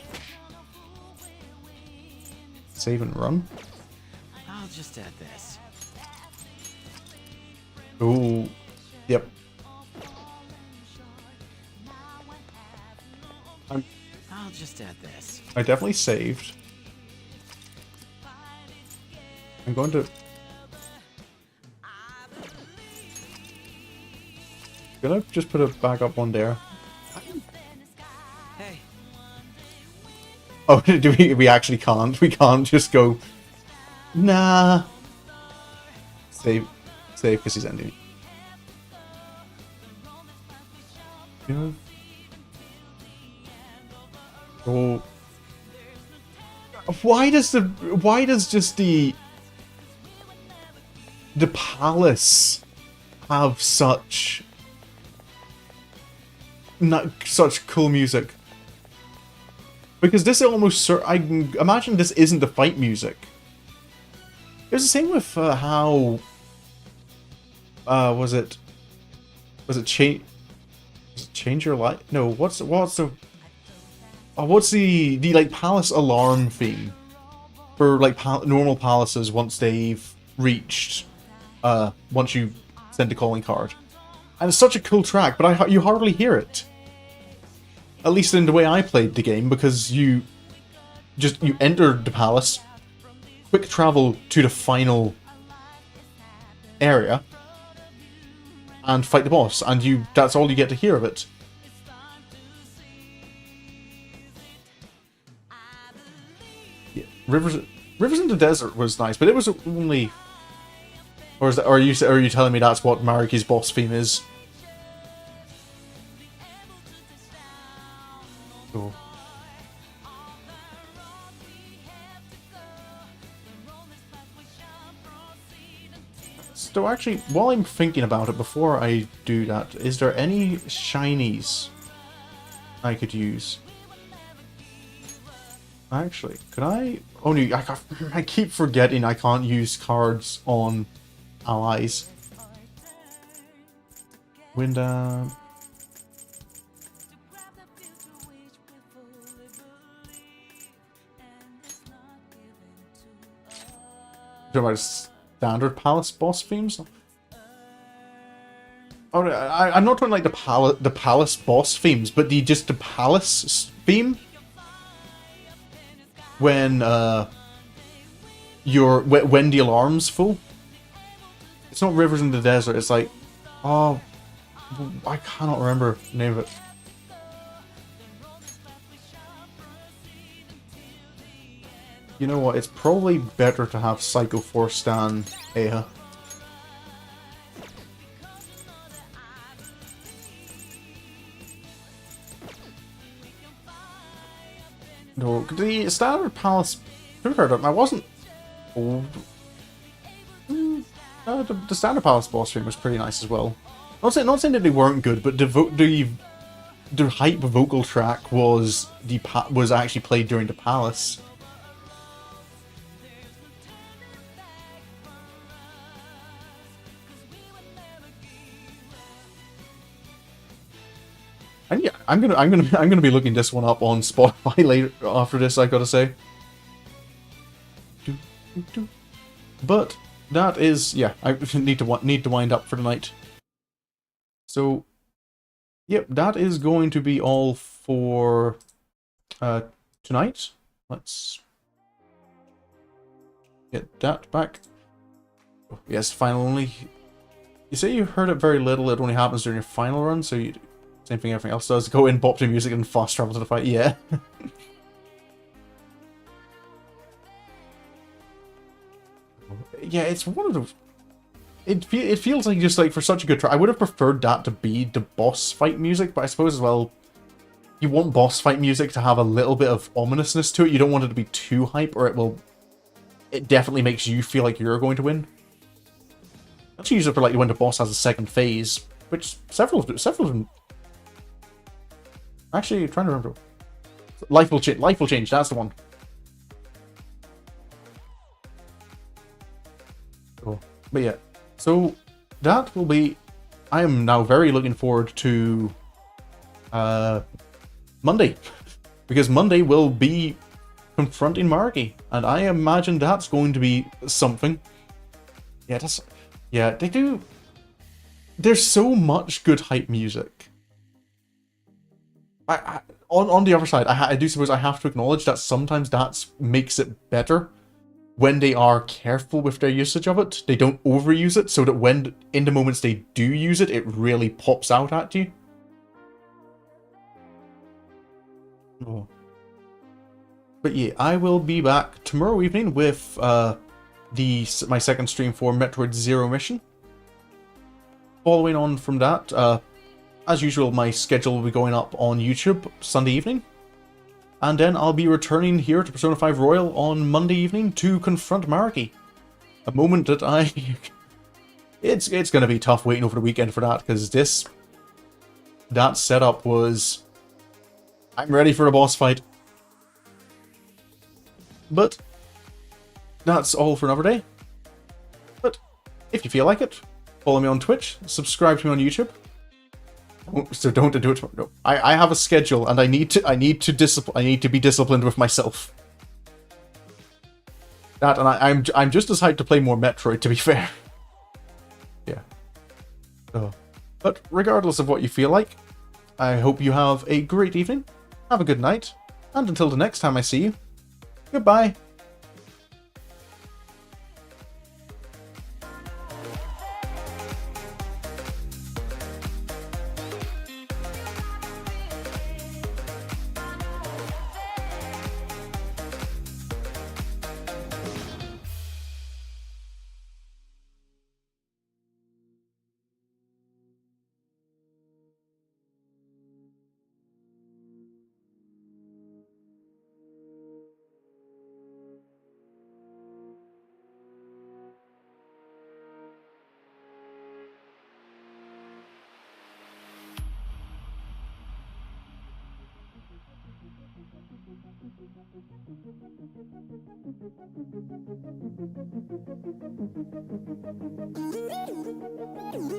[SPEAKER 1] Save and run?
[SPEAKER 10] I'll just add this.
[SPEAKER 1] Ooh. Yep.
[SPEAKER 10] I'll just add this.
[SPEAKER 1] I definitely saved. I'm going to... Gonna just put it back up on there.
[SPEAKER 9] Hey.
[SPEAKER 1] Oh, do we actually can't. We can't just go... Nah. Save because he's ending. Yeah. Oh. Why does just the palace have such cool music? Because this almost, I imagine this isn't the fight music. It was the same with how was it change your life? No, what's the like palace alarm theme for like normal palaces once they've reached once you send a calling card, and it's such a cool track, but you hardly hear it. At least in the way I played the game, because you enter the palace, quick travel to the final area, and fight the boss, and that's all you get to hear of it. Yeah. Rivers in the Desert was nice, but it was only... Or are you telling me that's what Maruki's boss theme is? Cool. So actually, while I'm thinking about it, before I do that, is there any shinies I could use? Actually, could I... Oh no, I keep forgetting I can't use cards on allies. Window. Talking about standard palace boss themes? Oh, I'm not talking like the palace boss themes, but the palace theme when when the alarm's full. It's not Rivers in the Desert. It's like, oh, I cannot remember the name of it. You know what? It's probably better to have Psycho Force than Eha. No, the standard palace. I wasn't. Oh, the standard palace boss stream was pretty nice as well. Not saying that they weren't good, but the hype vocal track was actually played during the palace. And yeah, I'm gonna be looking this one up on Spotify later after this. I gotta say. But that is, yeah, I need to wind up for the night. So, yep, that is going to be all for tonight. Let's get that back. Oh, yes, finally. You say you heard it very little. It only happens during your final run, so you. Same thing everything else does. Go in, bop to music, and fast travel to the fight. Yeah. Yeah, it's one of those. It feels like just like for such a good try. I would have preferred that to be the boss fight music, but I suppose as well, you want boss fight music to have a little bit of ominousness to it. You don't want it to be too hype, or it definitely makes you feel like you're going to win. That's usually for like when the boss has a second phase, which several of them. Actually, trying to remember. Life will change. That's the one. Cool. But yeah, so that will be. I am now very looking forward to Monday, because Monday will be confronting Maruki, and I imagine that's going to be something. Yeah, they do. There's so much good hype music. On the other side, I do suppose I have to acknowledge that sometimes that makes it better when they are careful with their usage of it. They don't overuse it, so that when in the moments they do use it, it really pops out at you. Oh. But yeah, I will be back tomorrow evening with my second stream for Metroid Zero Mission. Following on from that, as usual, my schedule will be going up on YouTube Sunday evening. And then I'll be returning here to Persona 5 Royal on Monday evening to confront Maruki. A moment that it's going to be tough waiting over the weekend for that, because that setup was... I'm ready for a boss fight. But that's all for another day. But if you feel like it, follow me on Twitch, subscribe to me on YouTube. So don't do it. No, I have a schedule, and I need to be disciplined with myself. That, and I'm just as hyped to play more Metroid, to be fair. Yeah. But regardless of what you feel like, I hope you have a great evening. Have a good night, and until the next time I see you, goodbye.
[SPEAKER 4] Thank you.